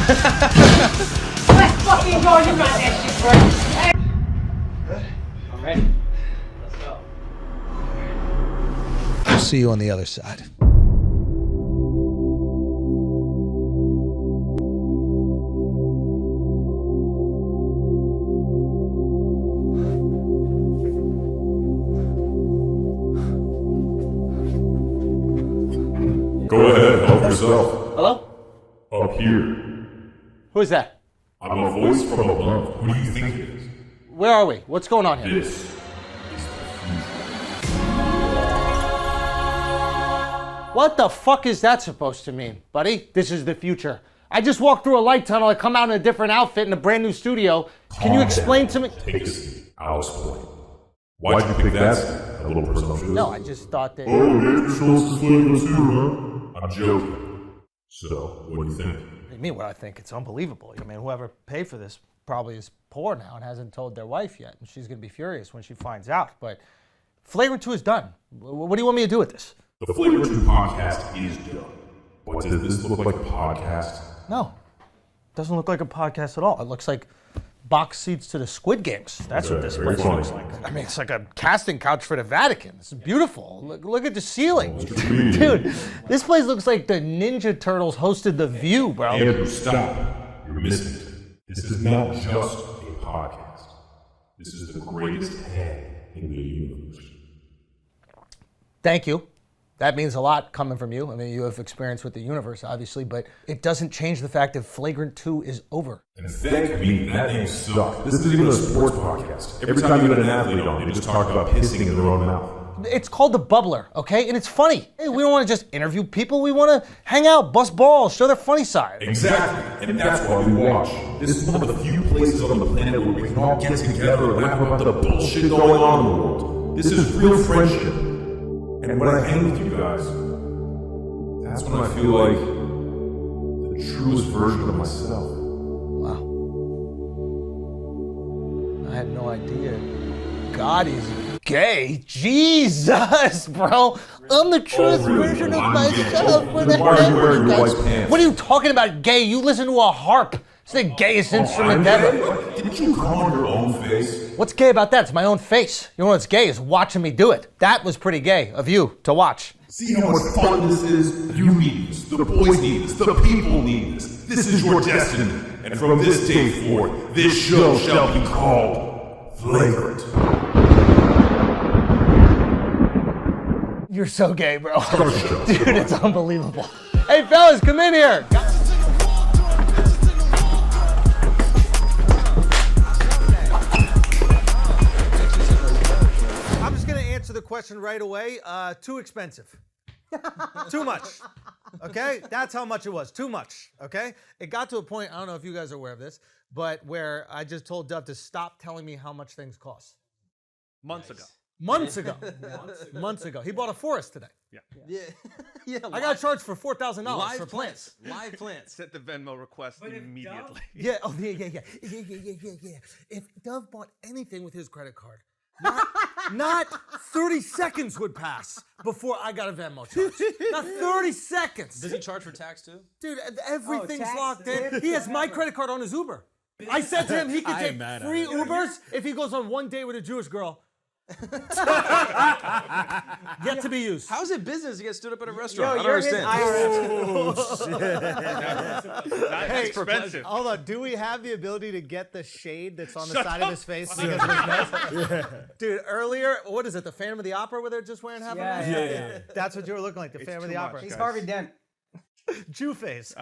Let's fucking go. You got that shit right. I'm ready. Let's go. I'll see you on the other side. Go ahead, help yourself. Hello? Up here. Who is that? I'm a voice from above. Who do you think it is? Where are we? What's going on here? This is the future. What the fuck is that supposed to mean, buddy? This is the future. I just walked through a light tunnel. I come out in a different outfit in a brand new studio. Can you explain to me? Take a seat. I'll explain. Why'd you pick that seat? A little presumptuous? No, I just thought that. Oh, maybe Schulz is Flagrant too, huh? I'm joking. So, what do you think? What do you mean what I think? It's unbelievable. I mean, whoever paid for this probably is poor now and hasn't told their wife yet. And she's going to be furious when she finds out. But Flagrant 2 is done. What do you want me to do with this? The Flagrant 2 podcast is done. But does this look like a podcast? No. It doesn't look like a podcast at all. It looks like box seats to the Squid Games. That's what this place looks like. I mean, it's like a casting couch for the Vatican. It's beautiful. Look at the ceiling. Dude, this place looks like the Ninja Turtles hosted The View, bro. Andrew, stop. You're missing it. This is not just a podcast. This is the greatest head in the universe. Thank you. That means a lot coming from you. I mean, you have experience with the universe, obviously, but it doesn't change the fact that Flagrant 2 is over. And thank me, that name sucked. This isn't even a sports podcast. Every time you had an athlete on, they just talked about pissing in their own mouth. It's called The Bubbler, okay? And it's funny. Hey, we don't want to just interview people. We want to hang out, bust balls, show their funny side. Exactly. And that's why we watch. This is one of the few places on the planet where we can all get together and laugh about the bullshit going on in the world. This is real friendship. And when I hang with you guys, that's when I feel like the truest version of myself. Wow. I had no idea. God is gay. Jesus, bro. I'm the truest version of myself. Why are you wearing your wife's pants? What are you talking about, gay? You listen to a harp. It's the gayest instrument ever. Didn't you come on your own face? What's gay about that? It's my own face. You know what's gay is watching me do it. That was pretty gay of you to watch. See how much fun this is? You need this. The boys need this. The people need this. This is your destiny. And from this day forth, this show shall be called Flagrant. You're so gay, bro. Dude, it's unbelievable. Hey, fellas, come in here. I'm just going to answer the question right away. Too expensive. Too much. Okay? That's how much it was. Too much. Okay? It got to a point, I don't know if you guys are aware of this, but where I just told Dove to stop telling me how much things cost. Months ago. Months ago. Months ago. He bought a forest today. Yeah. I got charged for $4,000 for plants. Live plants. Set the Venmo request immediately. Yeah. Oh, yeah. If Dove bought anything with his credit card, not 30 seconds would pass before I got a Venmo charge. Not 30 seconds. Does he charge for tax too? Dude, everything's locked in. He has my credit card on his Uber. I said to him he could take free Ubers if he goes on one date with a Jewish girl. Yet to be used. How's it business to get stood up at a restaurant? Yo, I don't understand. Hey, expensive. Hold on, do we have the ability to get the shade that's on the side of his face because of his nose? Dude, earlier, what is it, the Phantom of the Opera where they're just wearing half a mask? Yeah. That's what you were looking like, the Phantom of the too Opera. much, He's guys. Harvey Dent. Jew face.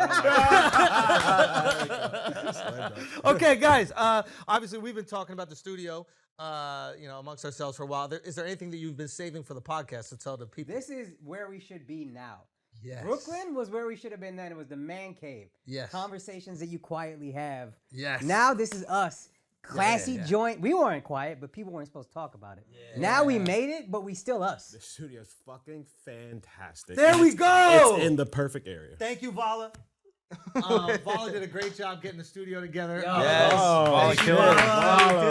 Okay, guys, obviously we've been talking about the studio, amongst ourselves for a while. Is there anything that you've been saving for the podcast to tell the people? This is where we should be now. Yes. Brooklyn was where we should have been then. It was the man cave. Yes. Conversations that you quietly have. Yes. Now this is us. Classy Yeah. joint. We weren't quiet, but people weren't supposed to talk about it. Now we made it, but we still us. The studio's fucking fantastic. There we go! It's in the perfect area. Thank you, Vala. Vala did a great job getting the studio together. Yes. Oh, Killer.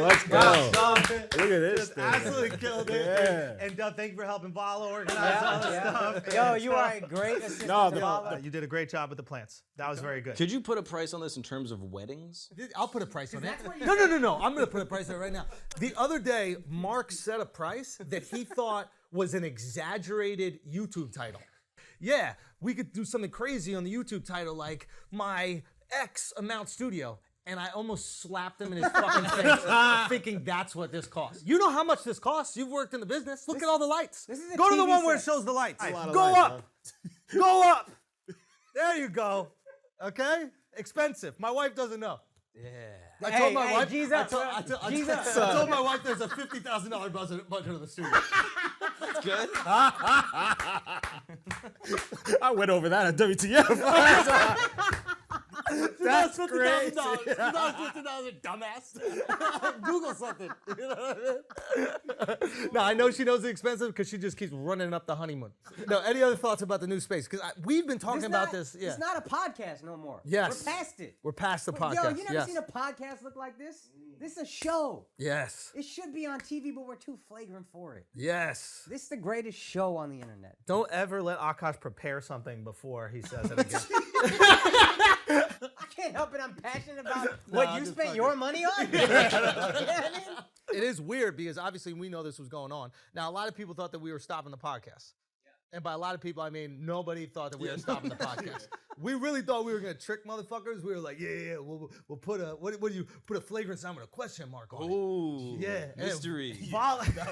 Let's go. Look at this Just thing. absolutely killed it. Yeah. And thank you for helping Vala organize all this stuff. Yo, you are a great assistant No, to the- Vala. You did a great job with the plants. That was very good. Could you put a price on this in terms of weddings? I'll put a price on it. that's what you No. I'm going to put a price on it right now. The other day, Mark set a price that he thought was an exaggerated YouTube title. Yeah, we could do something crazy on the YouTube title like my X amount studio. And I almost slapped him in his fucking face thinking that's what this costs. You know how much this costs? You've worked in the business. Look at all the lights. This is a Go to the TV one where it set. shows the lights. a lot of Go lights, up. Go up. There you go. Okay? Expensive. My wife doesn't know. Yeah. I told my wife. Jesus, I told my wife there's a $50,000 budget of the studio. That's good. I went over that at WTF. That's great. $50,000, dumbass. Google something. You know what I mean? No, I know she knows it's expensive because she just keeps running up the honeymoon. No, any other thoughts about the new space? Because we've been talking about this. Yeah. It's not a podcast no more. Yes. We're past it. We're past the podcast. Yo, you never yes. seen a podcast look like this? This is a show. Yes. It should be on TV, but we're too flagrant for it. Yes. This is the greatest show on the internet. Don't ever let Akash prepare something before he says it again. I can't help it. I'm passionate about what you just spent fucking- your money on. You know what I mean? It is weird because obviously we know this was going on. Now, a lot of people thought that we were stopping the podcast. And by a lot of people, I mean nobody thought that we were stopping the podcast. We really thought we were gonna trick motherfuckers. We were like, yeah, we'll put a what do you put a flagrant sign with a question mark on it. Ooh. Yeah, Mystery. Vala. No,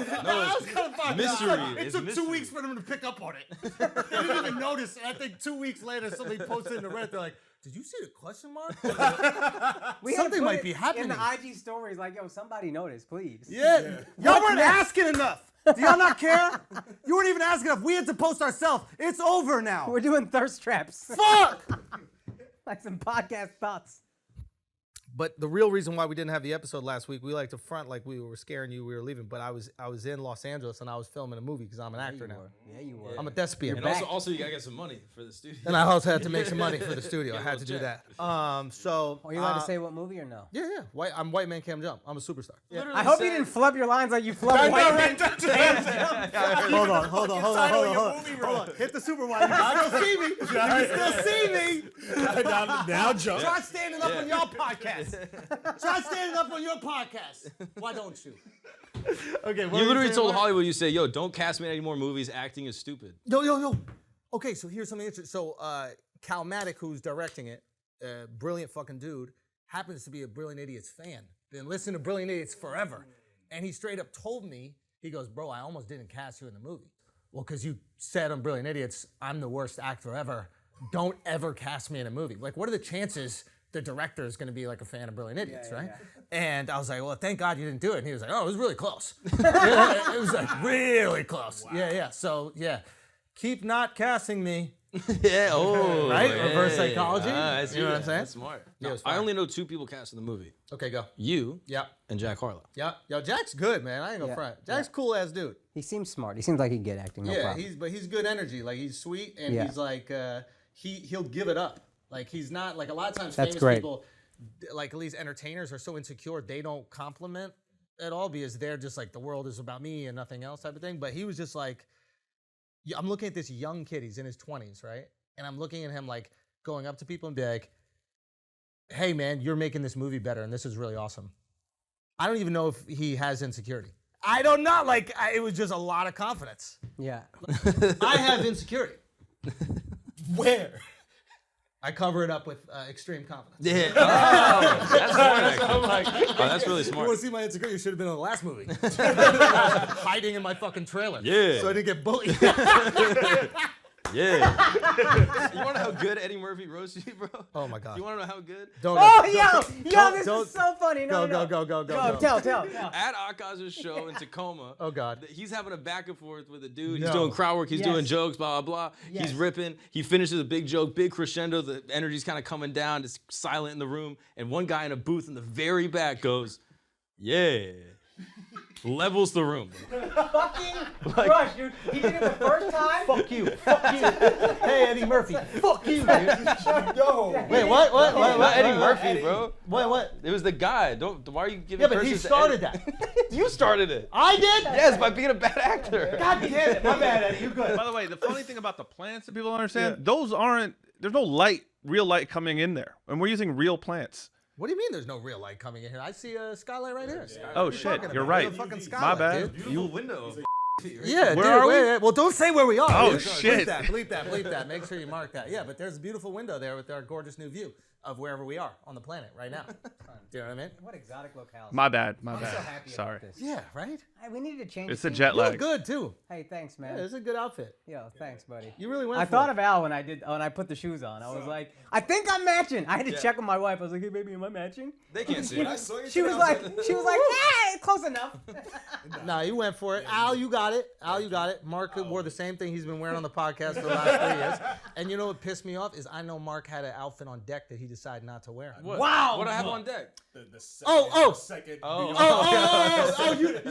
That was kind of fun. mystery. It It's took 2 mystery. weeks for them to pick up on it. They didn't even notice. And I think 2 weeks later, somebody posted in the Reddit. They're like, "Did you see the question mark?" We had Something put might it be happening. in the IG stories. Like, yo, somebody notice, please. Yeah. Y'all weren't asking enough. Do y'all not care? You weren't even asking enough. We had to post ourselves. It's over now. We're doing thirst traps. Fuck. Like some podcast thoughts. But the real reason why we didn't have the episode last week, we like to front like we were scaring you, we were leaving. But I was in Los Angeles and I was filming a movie because I'm an actor now. Yeah, you were. I'm a thespian. And also, you gotta get some money for the studio. And I also had to make some money for the studio. I Yeah, had to do check. that. So. Are you allowed to say what movie or no? Yeah. I'm White Man Can't Jump. I'm a superstar. I hope you didn't flub your lines like you flubbed White Man Can't Jump. Hold on. Hit the super wide. You can still see me. You can still see me. now jump. Try standing up on your podcast. Try standing up on your podcast. Why don't you? Okay. You literally told Hollywood, you say, yo, don't cast me in any more movies. Acting is stupid. Yo. Okay, so here's something interesting. So Cal Maddock, who's directing it, brilliant fucking dude, happens to be a Brilliant Idiots fan. Been listening to Brilliant Idiots forever. And he straight up told me, he goes, bro, I almost didn't cast you in the movie. Well, because you said on Brilliant Idiots, I'm the worst actor ever. Don't ever cast me in a movie. Like, what are the chances the director is going to be like a fan of Brilliant Idiots, right? And I was like, well, thank God you didn't do it. And he was like, oh, it was really close. It was like really close. Wow. Yeah. So, yeah. Keep not casting me. Yeah, oh. Right? Yeah. Reverse psychology. I see You know what I'm that. saying? That's smart. Yeah, No, it's I fire. only know 2 people cast in the movie. Okay, go. You Yep. and Jack Harlow. Yep. Yo, Jack's good, man. I ain't gonna front. Jack's cool ass dude. He seems smart. He seems like he'd get acting. No Yeah, problem. he's good energy. Like he's sweet and Yeah. he's like he'll give it up. Like he's not like a lot of times That's famous great. people, like at least entertainers, are so insecure they don't compliment at all because they're just like the world is about me and nothing else type of thing. But he was just like, I'm looking at this young kid. He's in his 20s, right? And I'm looking at him like going up to people and be like, hey man, you're making this movie better and this is really awesome. I don't even know if he has insecurity. I don't know. Like it was just a lot of confidence. Yeah. I have insecurity. Where? I cover it up with extreme confidence. Yeah. Oh, that's smart, actually. Oh, that's really You smart. want to see my insecurity? You should have been in the last movie. Hiding in my fucking trailer. Yeah. So I didn't get bullied. Yeah. You want to know how good Eddie Murphy roasted you, bro? Oh my God. You want to know how good? Don't. Oh, don't- yo, this don't- is so funny. No, Go. Tell. At Akaz's show in Tacoma, Oh God. he's having a back and forth with a dude. No. He's doing crowd work. He's Yes. doing jokes, blah, blah, blah. Yes. He's ripping. He finishes a big joke, big crescendo. The energy's kind of coming down. It's silent in the room. And one guy in a booth in the very back goes, yeah. Levels the room. Fucking crush, dude. He did it the first time. Fuck you. Fuck you. Hey, Eddie Murphy. Fuck you, dude. Yo. Wait, what? Not Eddie Murphy, bro. What? It was the guy. Why are you giving? Yeah, but he curses to started Eddie? that. You started it. I did? Yes, by being a bad actor. God damn it. My bad, Eddie. You good. By the way, the funny thing about the plants that people don't understand, those aren't. There's no light, real light coming in there, and we're using real plants. What do you mean there's no real light coming in here? I see a skylight right here. Oh shit, you're right. Fucking My skylight, bad. dude. Beautiful window. Yeah, Where dude, are we? wait. Well, don't say where we are. Oh, Dude. shit. Bleep that. Make sure you mark that. Yeah, but there's a beautiful window there with our gorgeous new view of wherever we are on the planet right now. Do you know what I mean? What exotic locales. My bad. I'm so happy Sorry. about this. Yeah, right? Hey, we needed to change. It's a the jet You look lag. good, too. Hey, thanks, man. Yeah, it's a good outfit. Yo, thanks, buddy. You really went I for thought it. of Al when I put the shoes on. I was like, I think I'm matching. I had to check with my wife. I was like, hey, baby, am I matching? They can't see it. She was like, hey, close enough. Nah, you went for it. Al, you got it. Mark wore the same thing he's been wearing on the podcast for the last 3 years. And you know what pissed me off is I know Mark had an outfit on deck that he decided not to wear. What? Wow. What do I have on deck? You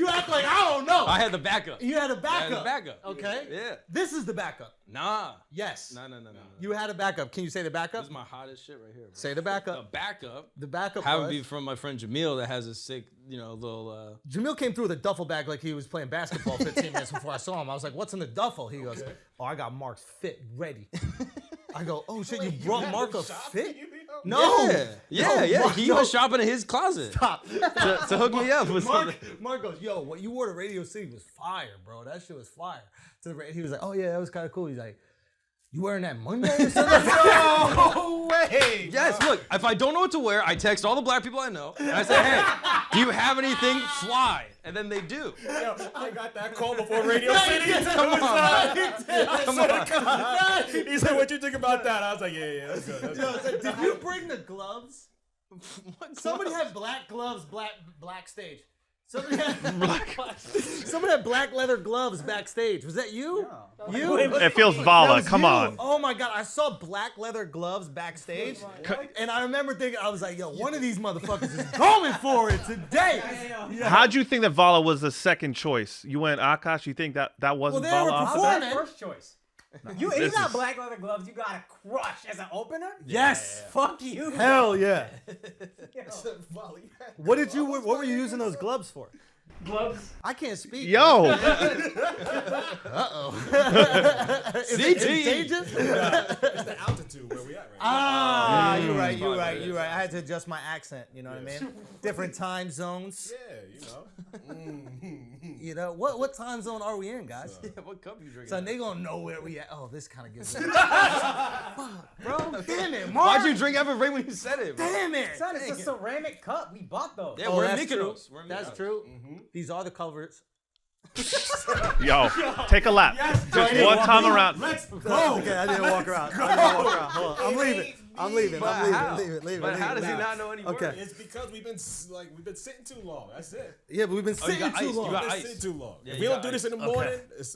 act like I don't know. I had the backup. You had a I backup. had the backup. Okay. Yeah. This is the backup. Nah. Yes. No. You had a backup. Can you say the backup? This is my hottest shit right here, bro. Say the The backup. backup. The backup Have it was. be from my friend Jamil that has a sick, little. Jamil came through with a duffel bag like he was playing basketball 15 minutes before I saw him. I was like, what's in the duffel? He goes, oh, I got Mark's fit ready. I go, oh shit, you brought Mark a fit? No. Yeah. He no. was shopping in his closet Stop. to hook me up with something. Mark goes, yo, what you wore to Radio City was fire, bro. That shit was fire. He was like, oh yeah, that was kind of cool. He's like, you wearing that Monday or something? No way. Yes, look, if I don't know what to wear, I text all the black people I know, and I say, hey, do you have anything fly? And then they do. Yo, I got that call before Radio City. Come on. Come on. He said, what you think about that? I was like, yeah, that's good. That's good. Yo, did you bring the gloves? Somebody had black gloves, black stage. Somebody had black leather gloves backstage. Was that you? No. You? It feels That Vala. was Come you. on. Oh my god, I saw black leather gloves backstage, and I remember thinking, I was like, yo, one of these motherfuckers is going for it today. How'd you think that Vala was the second choice? You went Akash. You think that wasn't Well, they were Vala off the performing. bat? First choice. You got black leather gloves. You got a crush as an opener? Yes. Fuck you. Hell yeah. Yo. What were you using those gloves for? Gloves. I can't speak. Yo. Is it contagious? It's the altitude where we at right now. Ah, you're right. I had to adjust my accent. You know what I mean? Different time zones. Yeah, You know what time zone are we in, guys? Yeah, what cup you drinking? So they gonna know where we at. Oh, this kind of gives me. Fuck, bro. Damn it, Mark. Why'd you drink ever right when you said it, bro? Damn it. Son, it's a ceramic cup. We bought those. Yeah, Oh, we're in that's true. Mykonos. We're in That's Mykonos. true. These are the covers. Yo. Take a lap. Just one time around. Let's go. Okay, I didn't walk around. Hold on. I'm leaving. But how? Leaving. But how does he not know any words? Okay. It's because we've been sitting too long. That's it. Yeah, but we've been Oh, you sitting got too ice. long. You got We've been ice. sitting too long. Yeah, If you we don't got do this in the ice. morning, it's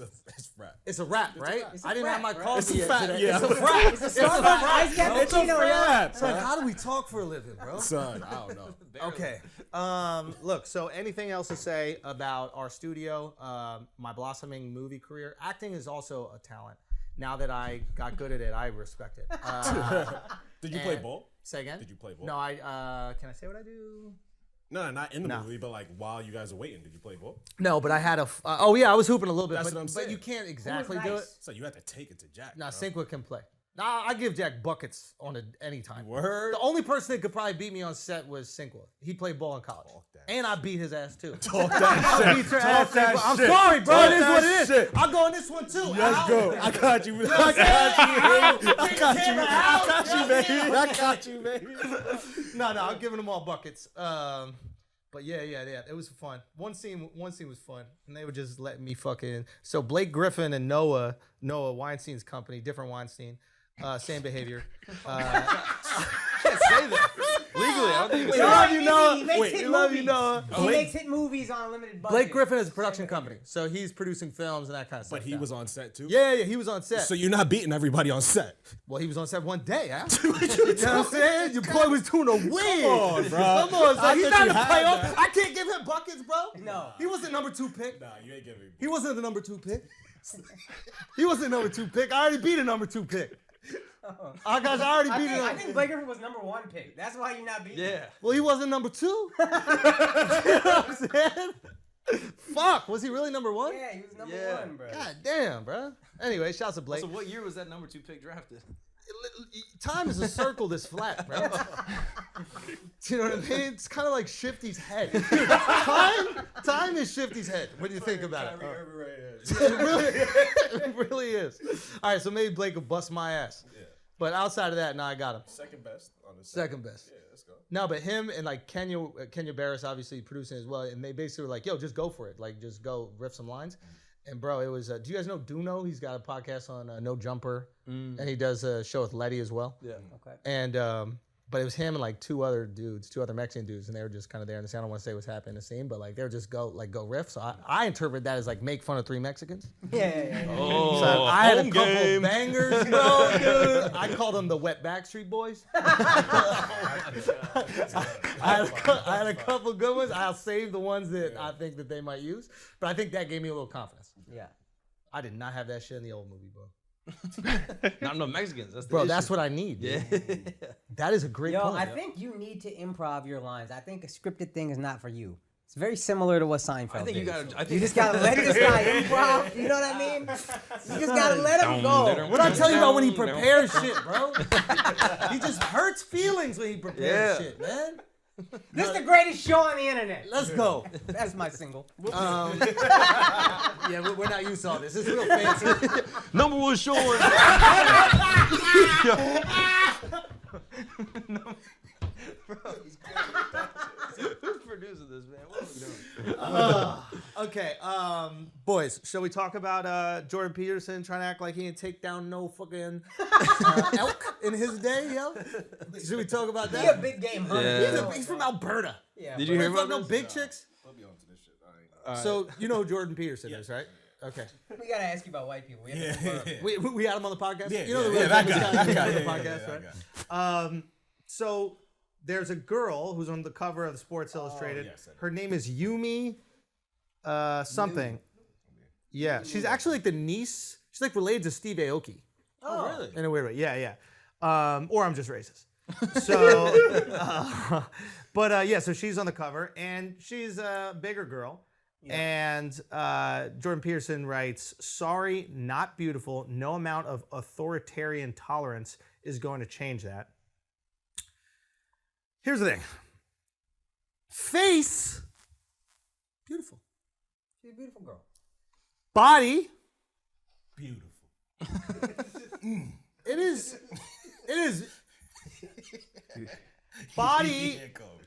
rap. It's a wrap, right? I didn't have my wrap, coffee yet fact, today. yeah. It's a wrap. It's a Starbucks iced It's a cappuccino. rap, It's like, how do we talk for a living, bro? son. I don't know. Okay. Look, so anything else to say about our studio, my blossoming movie career? Acting is also a talent. Now that I got good at it, I respect it. Did you play ball? Say again? Did you play ball? No, can I say what I do? No, not in the movie, but like while you guys were waiting, did you play ball? No, but I had oh yeah, I was hooping a little bit. That's but, what I'm saying. But you can't exactly do it. So you had to take it to Jack. Nah, bro. Sinkwood can play. Nah, I give Jack buckets on any time. Word. The only person that could probably beat me on set was Sinkwood. He played ball in college. And I beat his ass too. Talk that I shit. beat your Talk ass, that Sinkwood. I'm shit. sorry, bro. Talk It is that what it is. shit. I'll go on this one too. Let's Al. go. I got you. I got you, baby. No, I'm giving them all buckets. But yeah. It was fun. One scene was fun, and they were just letting me fucking. So Blake Griffin and Noah Weinstein's company, different Weinstein, same behavior. can't say that. Legally, I don't think you We can say love that. you, Noah. He makes Wait, hit we love you, movies. Noah. He makes hit movies on a limited budget. Blake Griffin is a production company, so he's producing films and that kind of stuff. But he was on set too. Yeah, he was on set. So you're not beating everybody on set. Well, he was on set one day, huh? You know what I'm saying? Your boy was doing a win. Come on, bro. Come on, son. I He's thought not you in the had playoff. that. I can't give him buckets, bro. No. He wasn't number 2 pick. Nah, you ain't giving me. He wasn't the number 2 pick. He wasn't number 2 pick. I already beat a number 2 pick. I already beat I him. think Blake Griffin was number 1 pick. That's why you're not beating him. Yeah. Well, he wasn't number 2. You know what I'm saying? Fuck, was he really number 1? Yeah, he was number Yeah. 1, bro. God damn, bro. Anyway, shouts to Blake. So what year was that number 2 pick drafted? Time is a circle this flat, bro. Do you know what I mean? It's kind of like Shifty's head. Time is Shifty's head. What do you think about it? It really is. All right, so maybe Blake will bust my ass. Yeah. But outside of that, I got him. Second best on the set. Second best. Yeah, let's go. No, but him and like Kenya Barris obviously producing as well, and they basically were like, "Yo, just go for it. Like, just go riff some lines." And bro, it was. Do you guys know Duno? He's got a podcast on No Jumper, and he does a show with Letty as well. Yeah. Okay. And but it was him and like two other Mexican dudes, and they were just kind of there in the scene. I don't want to say what's happening in the scene, but like they were just go riff. So I interpret that as like make fun of 3 Mexicans. Yeah. Oh, So I had a home couple game. bangers, bro, dude. I called them the Wet Backstreet Boys. I had a couple good ones. I'll save the ones that I think that they might use, but I think that gave me a little confidence. Yeah. I did not have that shit in the old movie, bro. Not enough Mexicans. That's the Bro, issue. that's what I need. Yeah. Dude. That is a great Yo, point. I think you need to improv your lines. I think a scripted thing is not for you. It's very similar to what Seinfeld I think you did. gotta. I think You just gotta let this guy improv. You know what I mean? You just gotta let him go. What I tell you about when he prepares shit, bro? He just hurts feelings when he prepares shit, man. This is the greatest show on the internet. Let's go. That's my single. Yeah, we're not used to all this. This is real fancy. Number 1 show. Who's producing this, man? What are we doing? Okay, boys, shall we talk about Jordan Peterson trying to act like he didn't take down no fucking elk in his day, yo? Should we talk about He a that? big game hunter. Yeah. He's from Alberta. Yeah. Did you hear about No this? big chicks. I'll be on to this shit. I ain't. So you know who Jordan Peterson is, right? Okay. We gotta ask you about white people. We have to confirm. We had him on the podcast. Yeah, you know yeah, the that famous guy, guy that guy, on the yeah, podcast, yeah, right? that guy. So there's a girl who's on the cover of Sports Illustrated. yes, I know. Her name is Yumi something. Yeah, she's actually like the niece. She's like related to Steve Aoki Oh, really? in a weird way. Yeah. Or I'm just racist. So, yeah, so she's on the cover, and she's a bigger girl. Yeah. And Jordan Peterson writes, "Sorry, not beautiful. No amount of authoritarian tolerance is going to change that." Here's the thing. Face, beautiful. She's a beautiful girl. Body, Beautiful. it is. Body, Yeah, cold.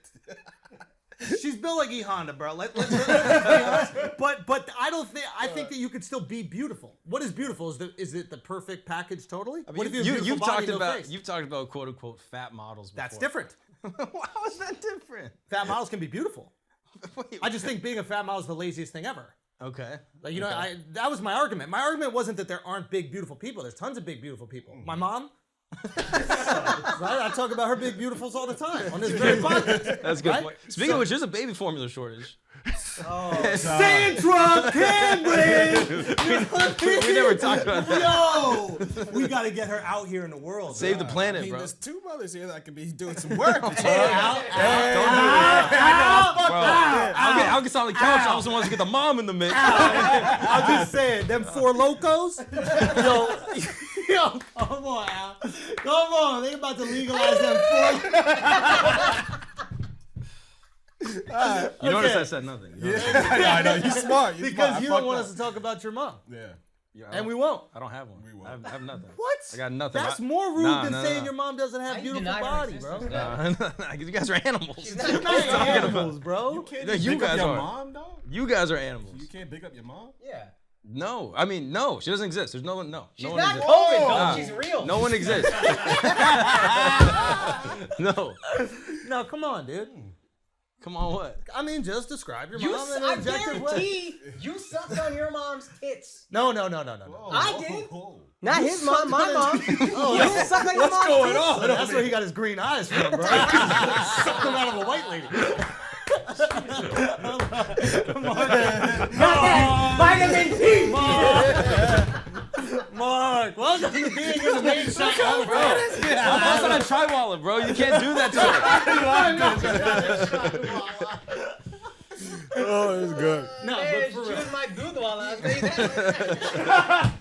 she's built like E Honda, bro. Let's be honest. But I think that you could still be beautiful. What is beautiful? Is it the perfect package totally? What if you have a beautiful you've body talked and no about face? you've talked about quote unquote fat models before. That's different. How is that different? Fat models can be beautiful. Wait, I just think being a fat model is the laziest thing ever. okay. Like, you know, that was my argument. My argument wasn't that there aren't big, beautiful people. There's tons of big, beautiful people. My mom, right? I talk about her big, beautifuls all the time on this very podcast. That's a good Right? point. Speaking of which, there's a baby formula shortage. Sandra Cameron! We never talked about that. Yo! We gotta get her out here in the world. Save the I planet, mean, bro. there's 2 mothers here that could be doing some work. I'll get on the couch. I also want to get the mom in the mix. I'm just saying, them 4 locos. Yo, come on, Al. Come on, they about to legalize them 4. You notice I said nothing. You notice? Yeah, I know. You're smart. You're Because smart. you I don't fucked want up. us to talk about your mom. Yeah. Yeah, And we won't. I don't have one. We won't. I have nothing. What? I got nothing. That's more rude Nah, than nah, saying nah. your mom doesn't have How you beautiful deny her body, bro. existence? You guys are animals. She's not Animals, bro. Can't No, just you pick up guys your are. mom, dog? You guys are animals. You can't pick up your mom? Yeah. No, I mean no. She doesn't exist. There's no one. No. She's no one not exists. COVID, Nah. though. She's real. No one exists. No. No, come on, dude. Come on, what? I mean, just describe your You, mom in I an objective way. guarantee you sucked on your mom's tits. No. I did. Not his mom, my mom. Oh, you sucked on your mom's What's going tits? on? That's where he got his green eyes from, bro. Sucked them out of a white lady. Vitamin D. Mark, welcome to being in the main shot, bro. I'm also on Chaiwala, bro. You can't do that to her. Oh, it's good. No, Man, but for she real. was my Google, I'll tell you that.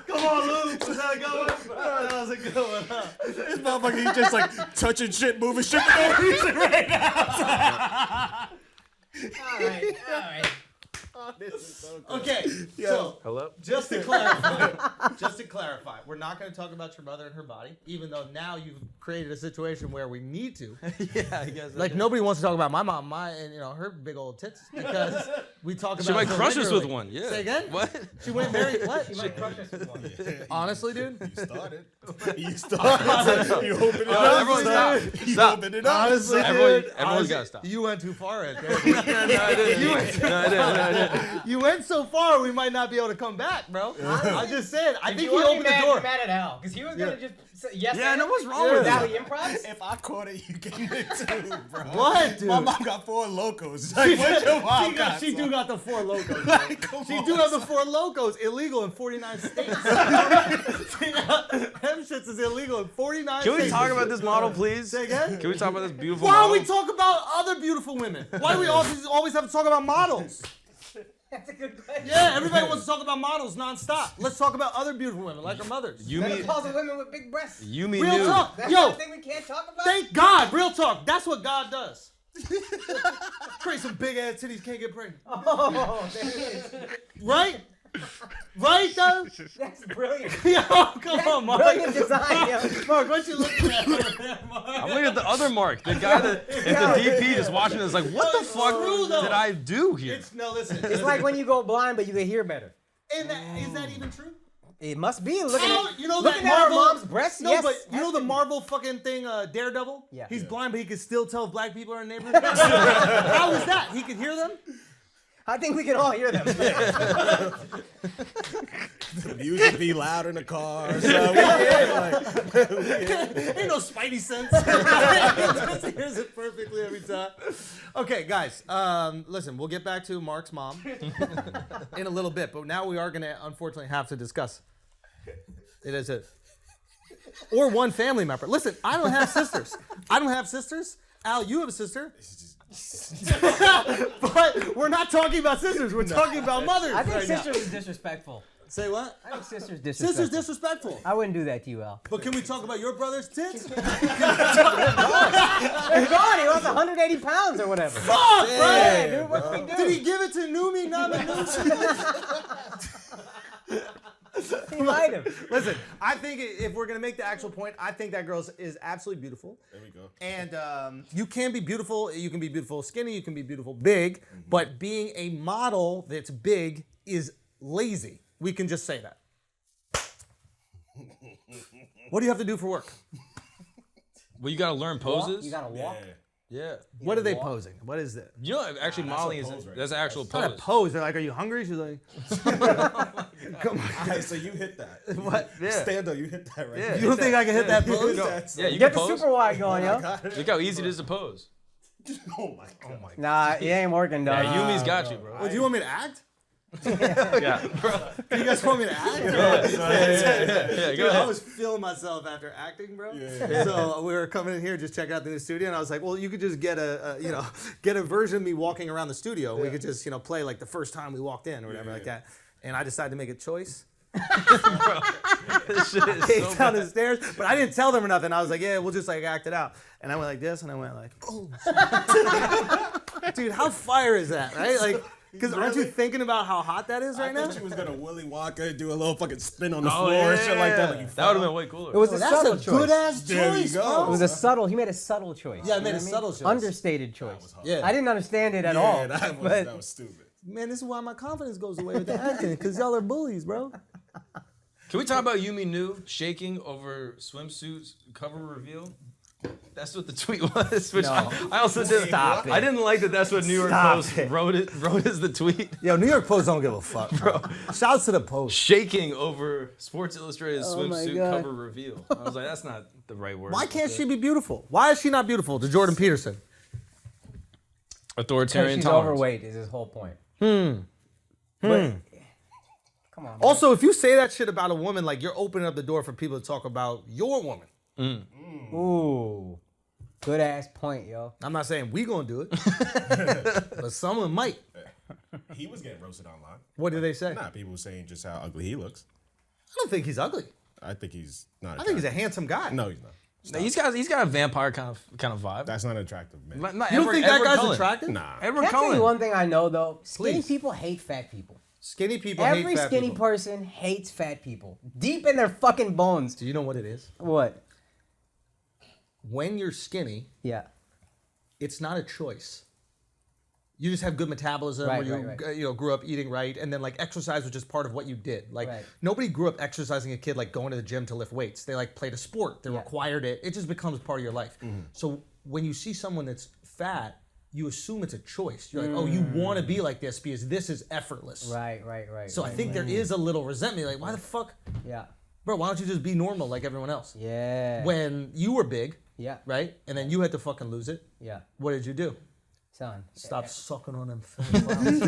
Come on, Luke. Was that a good one? That was a good one, huh? This motherfucker, he just like touching shit, moving shit for no reason right now. All right. Okay, so Hello? just to clarify, we're not going to talk about your mother and her body, even though now you've created a situation where we need to. Yeah, I guess. Like nobody wants to talk about my mom, and her big old tits because we talk about. She might it so crush us with literally. one. Yeah. Say again? What? She went marry what? She might crush us with one. Honestly, dude. You started. You opened it No, up. everyone stop. You Stop. opened it up. Honestly, Everyone- dude, everyone's gotta stop. You went too far right there. No, I didn't. You went so far, we might not be able to come back, bro. I just said. I think he You opened the door. mad at Al because he was gonna just say yes. Yeah, and no, what's wrong is with that? you? Improvs? If I caught it, you gave it too, bro. What, dude? My mom got 4 locos. Like, what your mom got? She do got the 4 locos. Like, come She on, do have the son. 4 locos, illegal in 49 states. Them shits is illegal in 49 Can states. we talk about this model, please? Say again? Can we talk about this beautiful Why model? don't we talk about other beautiful women? Why do we always have to talk about models? That's a good question. Yeah, everybody wants to talk about models nonstop. Let's talk about other beautiful women, like our mothers. You mean Menopausal women with big breasts. you mean Real new? talk. That's Yo, one thing we can't talk about. thank God. Real talk. That's what God does. Create some big ass titties, can't get pregnant. Oh, there it is. Right? Right, though? That's brilliant. Yo, come on, Mark. Brilliant design, yo. Mark, what you looking at over there, Mark? I'm looking at the other Mark, the guy that if the DP just watching this like, what the fuck true, though. did I do here? No, listen. It's like when you go blind, but you can hear better. Is that even true? It must be. Looking at, You know looking that at her Marvel, mom's breasts. No, yes, but you know has the to be. Marvel fucking thing, Daredevil? Yeah. He's blind, but he can still tell if black people are in the neighborhood. How is that? He can hear them? I think we can all hear them. The music be loud in the car. So Ain't no spidey sense. He just hears it perfectly every time. Okay, guys. Listen, we'll get back to Mark's mom in a little bit, but now we are going to unfortunately have to discuss it as a or one family member. Listen, I don't have sisters. Al, you have a sister. But we're not talking about sisters. We're talking about mothers. I think right now. sisters is disrespectful. Say what? I think sisters disrespectful. Sisters disrespectful. I wouldn't do that to you, Al. But can we talk about your brother's tits? They're gone. He lost 180 pounds or whatever. Fuck, Yeah, bro. dude, what do we do? Did he give it to Numi Namanuchi? He might have. Listen, I think if we're gonna make the actual point, I think that girl is absolutely beautiful. There we go. And you can be beautiful. You can be beautiful skinny. You can be beautiful big. But being a model that's big is lazy. We can just say that. What do you have to do for work? Well, you gotta learn poses. You gotta walk. Yeah. What are they posing? What is it? You know, actually, modeling is pose, right? that's an actual Not a pose. pose. They're like, are you hungry? She's like, come on. Alright, so you hit that. What? Yeah. Stand up, you hit that right. Yeah. You don't think I can hit that pose? Yeah, you Get can the pose. super wide going, yo. Look how easy it is to pose. Oh my god. Nah, it ain't working, dog. Yeah, Yumi's got you, bro. Well, do you want me to act? Yeah, bro. Do you guys want me to act? Yeah, Dude, go I ahead. was feeling myself after acting, bro. So we were coming in here, just checking out the new studio, and I was like, well, you could just get a version of me walking around the studio. We could just, play like the first time we walked in or whatever like that. And I decided to make a choice. This shit is Came so down bad. the stairs, but I didn't tell them or nothing. I was like, yeah, we'll just like act it out. And I went like this, and I went like, oh. Dude, how fire is that, right? Like, because aren't you thinking about how hot that is right I now? thought you was gonna Willy Wonka do a little fucking spin on the floor and shit like that. Like you That would have been way cooler. It was a That's subtle a choice. good ass There you choice, go. bro. It was a subtle. He made a subtle choice. Yeah, I You made know a what subtle choice. Understated choice. Yeah. I didn't understand it at Yeah, all. that but was stupid. Man, this is why my confidence goes away with the acting, because y'all are bullies, bro. Can we talk about Yumi Nu shaking over swimsuits cover reveal? That's what the tweet was. Which No. I also didn't. Stop it. I didn't like that. That's what New York Stop Post it. wrote as the tweet. Yo, New York Post don't give a fuck, bro. Shouts to the Post. Shaking over Sports Illustrated's Oh my swimsuit God. cover reveal. I was like, that's not the right word. Why can't she be beautiful? Why is she not beautiful to Jordan Peterson? Authoritarian She's tolerance. overweight is his whole point. But, come on. Man. Also, if you say that shit about a woman, like you're opening up the door for people to talk about your woman. Ooh. Good ass point, yo. I'm not saying we gonna do it, but someone might. He was getting roasted online. What did they say? Nah, people were saying just how ugly he looks. I don't think he's ugly. I think he's not. I think he's a handsome guy. No, he's not. No, he's got a vampire kind of vibe. That's not attractive, man. You don't think that guy's attractive? Nah. Edward Can I tell Cullen. you one thing I know though? Skinny Please. people hate fat people. Skinny people Every hate fat skinny people. person hates fat people. Deep in their fucking bones. Do you know what it is? What? When you're skinny, Yeah. it's not a choice. You just have good metabolism, Right, or you right. you know grew up eating right, and then like exercise was just part of what you did. Like Right. nobody grew up exercising a kid like going to the gym to lift weights. They like played a sport. They Yeah. required it. It just becomes part of your life. So when you see someone that's fat, you assume it's a choice. You're like, oh, you want to be like this because this is effortless. Right. So I think there is a little resentment. Like, why the fuck, Yeah. bro? Why don't you just be normal like everyone else? Yeah. When you were big, Yeah. right, and then you had to fucking lose it. Yeah. What did you do? Son. Stop sucking on them fat clowns.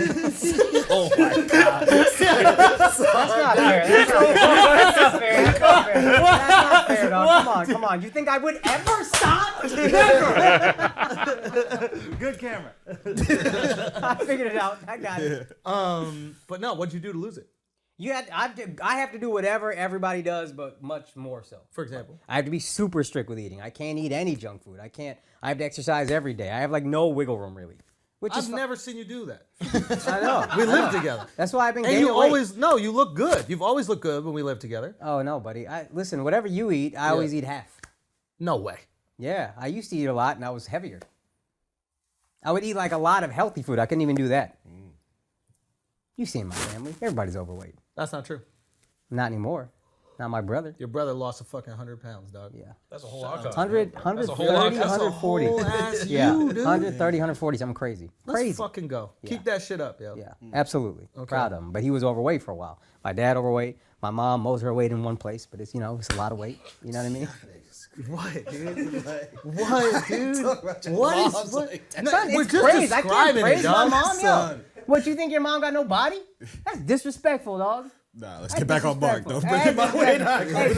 Oh my god. That's not fair. That's not fair. That's not fair. That's not fair, dog. Come on. You think I would ever stop? Never. Good camera. I figured it out. I got it. But no, what'd you do to lose it? I have to do whatever everybody does, but much more so. For example? I have to be super strict with eating. I can't eat any junk food. I have to exercise every day. I have like no wiggle room really. Which is I've never seen you do that. I know. We live together. That's why I've been And gaining you weight. always, no, you look good. You've always looked good when we lived together. Oh no, buddy. Listen, whatever you eat, I always eat half. No way. Yeah, I used to eat a lot and I was heavier. I would eat like a lot of healthy food. I couldn't even do that. You seen my family. Everybody's overweight. That's not true. Not anymore. Not my brother. Your brother lost a fucking 100 pounds, dog. Yeah. That's a whole outcome. 100, That's a 130, whole 140. Whole ass Yeah, you, dude. 130, 140, something crazy. Let's Crazy. fucking go. Keep that shit up, yo. Yeah, absolutely. Proud of him. But he was overweight for a while. My dad overweight. My mom, most of her weight in one place, but it's, it's a lot of weight. You know what I mean? What, dude? What, dude? What is what? No, Son, we're it's just praise. I can't describing praise it, my dog. mom, yo. What, you think your mom got no body? That's disrespectful, dog. Nah, let's get back on Mark. Don't bring Hey, him my way. Nah, hey,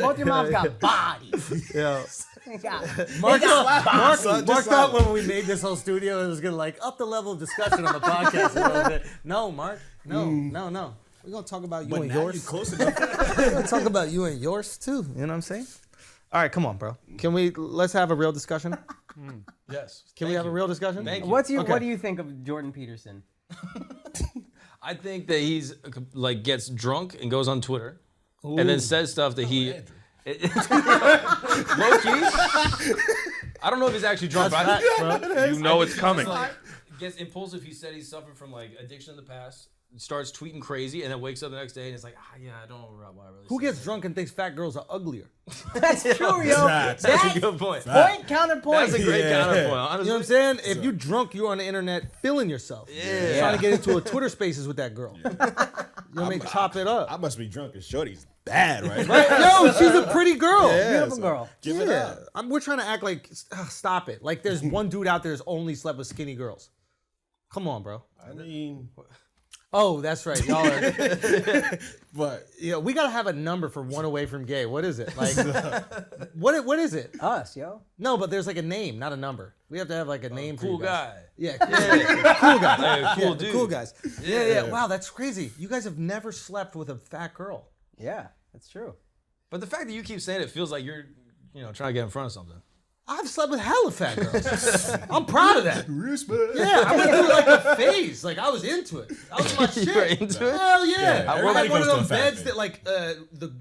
both your moms got bodies. Yeah. They got- Mark son, thought just Mark thought when we made this whole studio, it was gonna like up the level of discussion on the podcast a little bit. No, Mark. No. We're gonna talk about you But and now yours. you're close enough. We're gonna talk about you and yours too. You know what I'm saying? All right, come on, bro. Let's have a real discussion? Yes. Can we have a real discussion? Thank you. What Okay. do you think of Jordan Peterson? I think that he's like gets drunk and goes on Twitter and then says stuff that he. Low key. I don't know if he's actually drunk, but You know it's coming. like, gets impulsive. He said he's suffered from like addiction in the past. Starts tweeting crazy and then wakes up the next day and it's like, yeah, I don't know why I really. Who said gets drunk and thinks fat girls are uglier? That's true, yo. Facts. That's a good point. Point, counterpoint. That's a great counterpoint. Honestly. You know what I'm saying? If you're drunk, you're on the internet feeling yourself. Yeah. Trying to get into a Twitter Spaces with that girl. You know what I mean? Chop it up. I must be drunk and Shorty's bad, right? Yo, she's a pretty girl. Beautiful girl. Give it Yeah. up. We're trying to act like, stop it. Like there's one dude out there who's only slept with skinny girls. Come on, bro. I mean, Oh, that's right. Y'all are. but Yeah, we gotta have a number for one away from gay. What is it? Like, what is it? Us, yo. No, but there's like a name, not a number. We have to have like a name for cool you guys. guy. Yeah, cool guy. Yeah, cool Yeah, dude. cool guys. Yeah. Wow, that's crazy. You guys have never slept with a fat girl. Yeah, that's true. But the fact that you keep saying it feels like you're, trying to get in front of something. I've slept with hella fat girls. I'm proud of that. respect. Yeah, I went through like a phase. Like I was into it. I was my shit. You were into it? Hell yeah. Yeah, I everybody had one of goes those through a fat beds phase. that like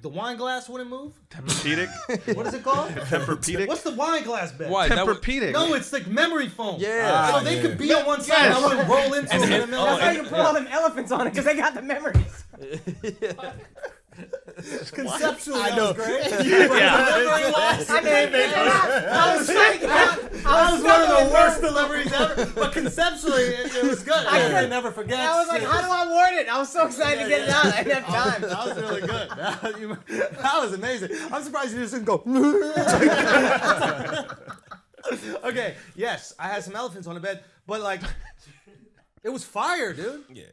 the wine glass wouldn't move. Tempur-Pedic? What is it called? Tempur-Pedic? What's the wine glass bed? Why? That would- Tempur-Pedic. No, it's like memory foam. Yeah. So they could be on one side and I wouldn't roll into it in the middle. That's why you can put all them elephants on it, because they got the memories. Conceptually, I that know. was great. Yeah. lost. I was trying to get out. That was one of the worst deliveries ever. But conceptually, it was good. I never forget. I was like, how do I word it? I was so excited to get it out. I didn't have time. That was really good. That was amazing. I'm surprised you just didn't go. Okay, yes, I had some elephants on the bed, but like, it was fire, dude. Yeah.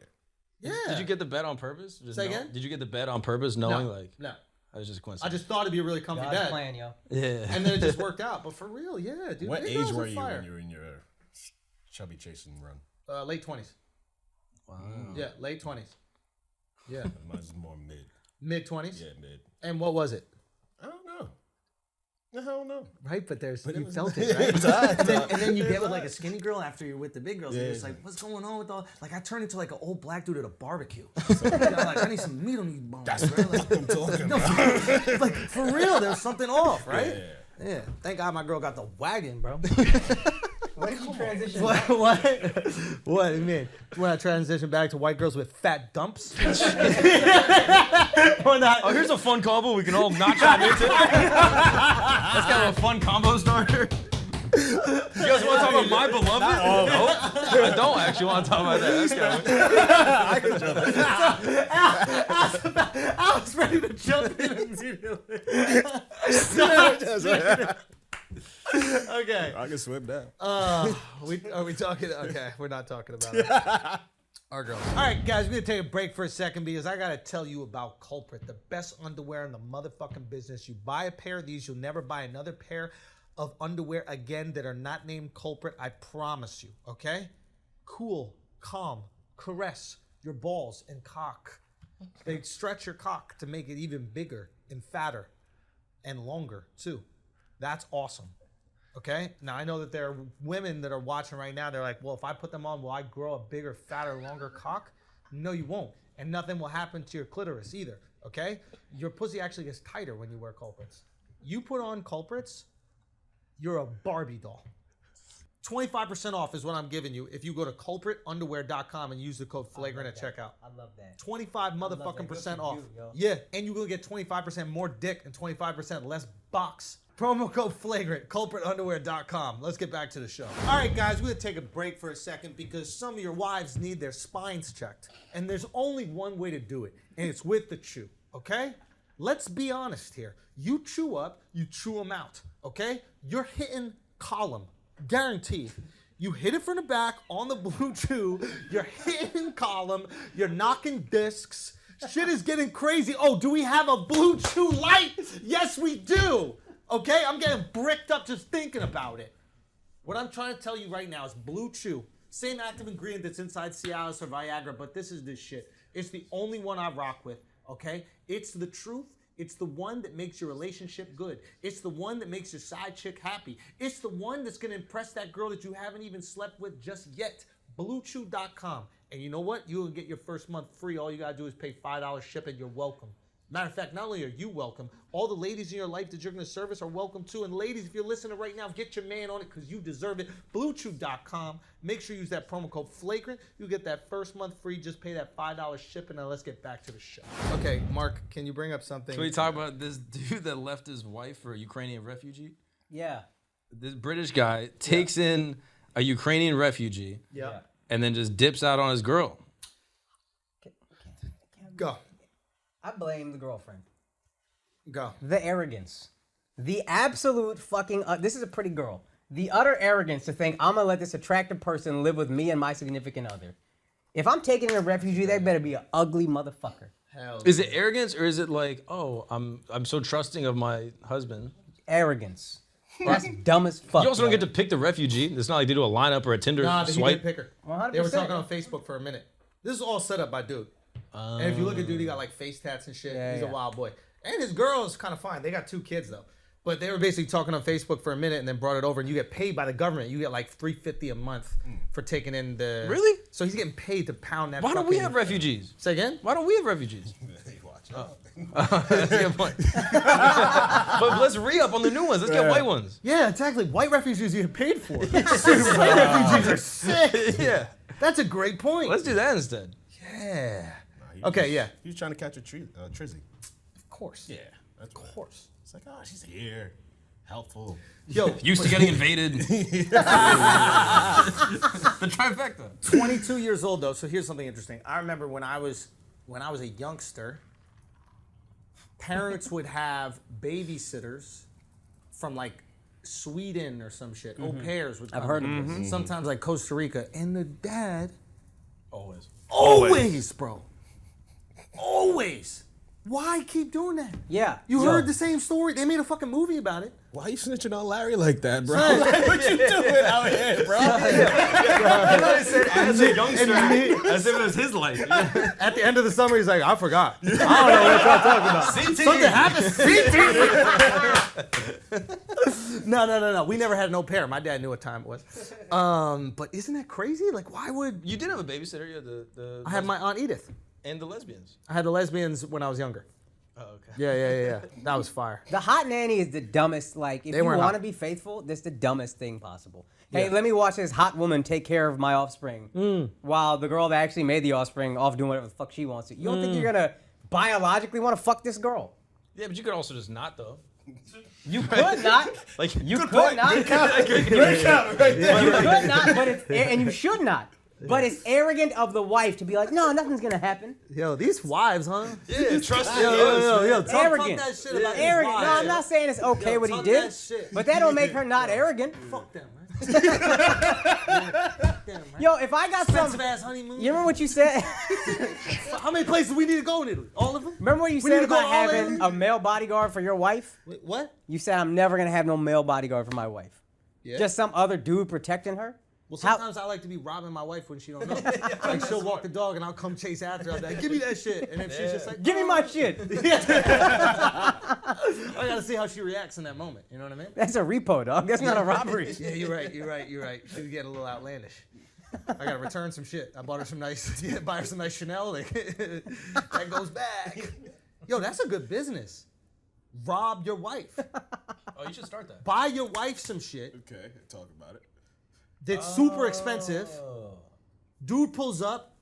Yeah. Did you get the bed on purpose? Just Say again? Did you get the bed on purpose, knowing No, like? no. That was just a I coincidence. just thought it'd be a really comfy God's bed. plan, yo. Yeah. And then it just worked out. But for real, yeah, dude. What big age girls were are you fire. when you were in your chubby chasing run? Late 20s. Wow. Yeah, late 20s. Yeah. Mine's more mid. Mid 20s? Yeah, mid. And what was it? I don't know. I don't know. Right, but there's you was- felt it, right? and then you get with like a skinny girl after you're with the big girls, and you're Yeah. just like, what's going on with all? Like I turned into like an old black dude at a barbecue. I'm like, I need some meat on these bones. That's right? what I'm talking No, about. like for real, there's something off, right? Yeah. Yeah. Thank God my girl got the wagon, bro. What did you transition? What? What do you mean? When I transition back to white girls with fat dumps? Or not? Oh, here's a fun combo we can all notch on into. That's kind of a fun combo starter. You guys want to talk about my beloved? No, I don't actually want to talk about that. That's kind of I was ready to jump in immediately. Okay. I can swim down. Are we talking? Okay, we're not talking about it. Our girls. All right, guys, we're going to take a break for a second because I got to tell you about Culprit, the best underwear in the motherfucking business. You buy a pair of these, you'll never buy another pair of underwear again that are not named Culprit. I promise you, okay? Cool, calm, caress your balls and cock. They stretch your cock to make it even bigger and fatter and longer, too. That's awesome. Okay? Now, I know that there are women that are watching right now. They're like, well, if I put them on, will I grow a bigger, fatter, longer cock? No, you won't. And nothing will happen to your clitoris either. Okay? Your pussy actually gets tighter when you wear Culprits. You put on Culprits, you're a Barbie doll. 25% off is what I'm giving you if you go to culpritunderwear.com and use the code Flagrant at checkout. I love that. 25 motherfucking Good percent for off. you, yo. Yeah, and you will get 25% more dick and 25% less box. Promo code Flagrant, culpritunderwear.com. Let's get back to the show. All right, guys, we're going to take a break for a second because some of your wives need their spines checked. And there's only one way to do it, and it's with the chew, okay? Let's be honest here. You chew up, you chew them out, okay? You're hitting column, guaranteed. You hit it from the back on the blue chew, you're hitting column, you're knocking discs. Shit is getting crazy. Oh, do we have a blue chew light? Yes, we do. Okay, I'm getting bricked up just thinking about it. What I'm trying to tell you right now is Blue Chew. Same active ingredient that's inside Cialis or Viagra, but this is this shit. It's the only one I rock with, okay? It's the truth. It's the one that makes your relationship good. It's the one that makes your side chick happy. It's the one that's gonna impress that girl that you haven't even slept with just yet. BlueChew.com. And you know what? You will get your first month free. All you gotta do is pay $5 shipping. You're welcome. Matter of fact, not only are you welcome, all the ladies in your life that you're going to service are welcome too. And ladies, if you're listening right now, get your man on it because you deserve it. BlueChew.com. Make sure you use that promo code Flagrant. You get that first month free. Just pay that $5 shipping. Now let's get back to the show. Okay, Mark, can you bring up something? Can we talk about this dude that left his wife for a Ukrainian refugee? Yeah. This British guy takes in a Ukrainian refugee Yeah. and then just dips out on his girl. Go. I blame the girlfriend. Go. The arrogance. The absolute fucking... this is a pretty girl. The utter arrogance to think I'm going to let this attractive person live with me and my significant other. If I'm taking in a refugee, they better be an ugly motherfucker. Hell. Is it arrogance or is it like, oh, I'm so trusting of my husband? Arrogance. That's dumb as fuck. You also don't yo. get to pick the refugee. It's not like they do a lineup or a Tinder Nah, but he swipe. did pick her. 100%. They were talking on Facebook for a minute. This is all set up by dude. And if you look at dude, he got like face tats and shit. Yeah, He's a yeah. wild boy. And his girl is kind of fine. They got 2 kids though. But they were basically talking on Facebook for a minute and then brought it over. And you get paid by the government. You get like $350 a month for taking in the. Really? So he's getting paid to pound that. Why don't we fucking- have refugees? Say again? Why don't we have refugees? Watch out. That's a good point. But let's re-up on the new ones. Let's get white ones. Yeah, exactly. White refugees you get paid for. White refugees are sick. Yeah. That's a great point. Let's do that instead. Yeah. He Okay, was- yeah. He was trying to catch a Trizzy. Of course. Yeah, that's Of course. It's like, oh, she's here, helpful. Yo, Used to getting invaded. The trifecta. 22 years old though. So here's something interesting. I remember when I was a youngster, parents would have babysitters from like Sweden or some shit. Au pairs would come. I've heard of this. Sometimes like Costa Rica, and the dad Always. bro. Always. Why keep doing that? Yeah. You heard the same story. They made a fucking movie about it. Why you snitching on Larry like that, bro? Like, what you doing out here, bro? I said as a youngster, as if it was his life. At the end of the summer, he's like, I forgot. I don't know what y'all talking about. Something happened. No. We never had an au pair. My dad knew what time it was. But isn't that crazy? Like, why would... You did have a babysitter, you had the I had my Aunt Edith. and the lesbians. I had the lesbians when I was younger. Oh, okay. Yeah. That was fire. The hot nanny is the dumbest. Like, if you weren't want to hot. be faithful, that's the dumbest thing possible. Hey, Yeah. let me watch this hot woman take care of my offspring, while the girl that actually made the offspring off doing whatever the fuck she wants to. You don't think you're gonna biologically want to fuck this girl? Yeah, but you could also just not though. You could not. Like You could not. You could not, but it's and you should not. But it's arrogant of the wife to be like, no, nothing's gonna happen. Yo, these wives, huh? Yeah, trust me. Yo, talk Arrogant. that shit about these Arrogant. wives. No, I'm not saying it's okay what he talk did, that shit. but that don't make her not arrogant. Fuck them, man. Yo, if I got some, Expensive ass honeymoon. you remember what you said? How many places we need to go in Italy? All of them? Remember what you We said need to go about all having in? a male bodyguard for your wife? Wait, what? You said I'm never gonna have no male bodyguard for my wife. Yeah. Just some other dude protecting her. Well, How- sometimes I like to be robbing my wife when she don't know. Like she'll walk the dog and I'll come chase after her. I'll be like, give me that shit. And if she's just like, Give me my shit. I gotta see how she reacts in that moment. You know what I mean? That's a repo, dog. That's not a robbery. Yeah, you're right. She's getting a little outlandish. I gotta return some shit. I bought her some nice, buy her some nice Chanel. Like, that goes back. Yo, that's a good business. Rob your wife. Oh, you should start that. Buy your wife some shit Okay, talk about it. that's super expensive. Dude pulls up,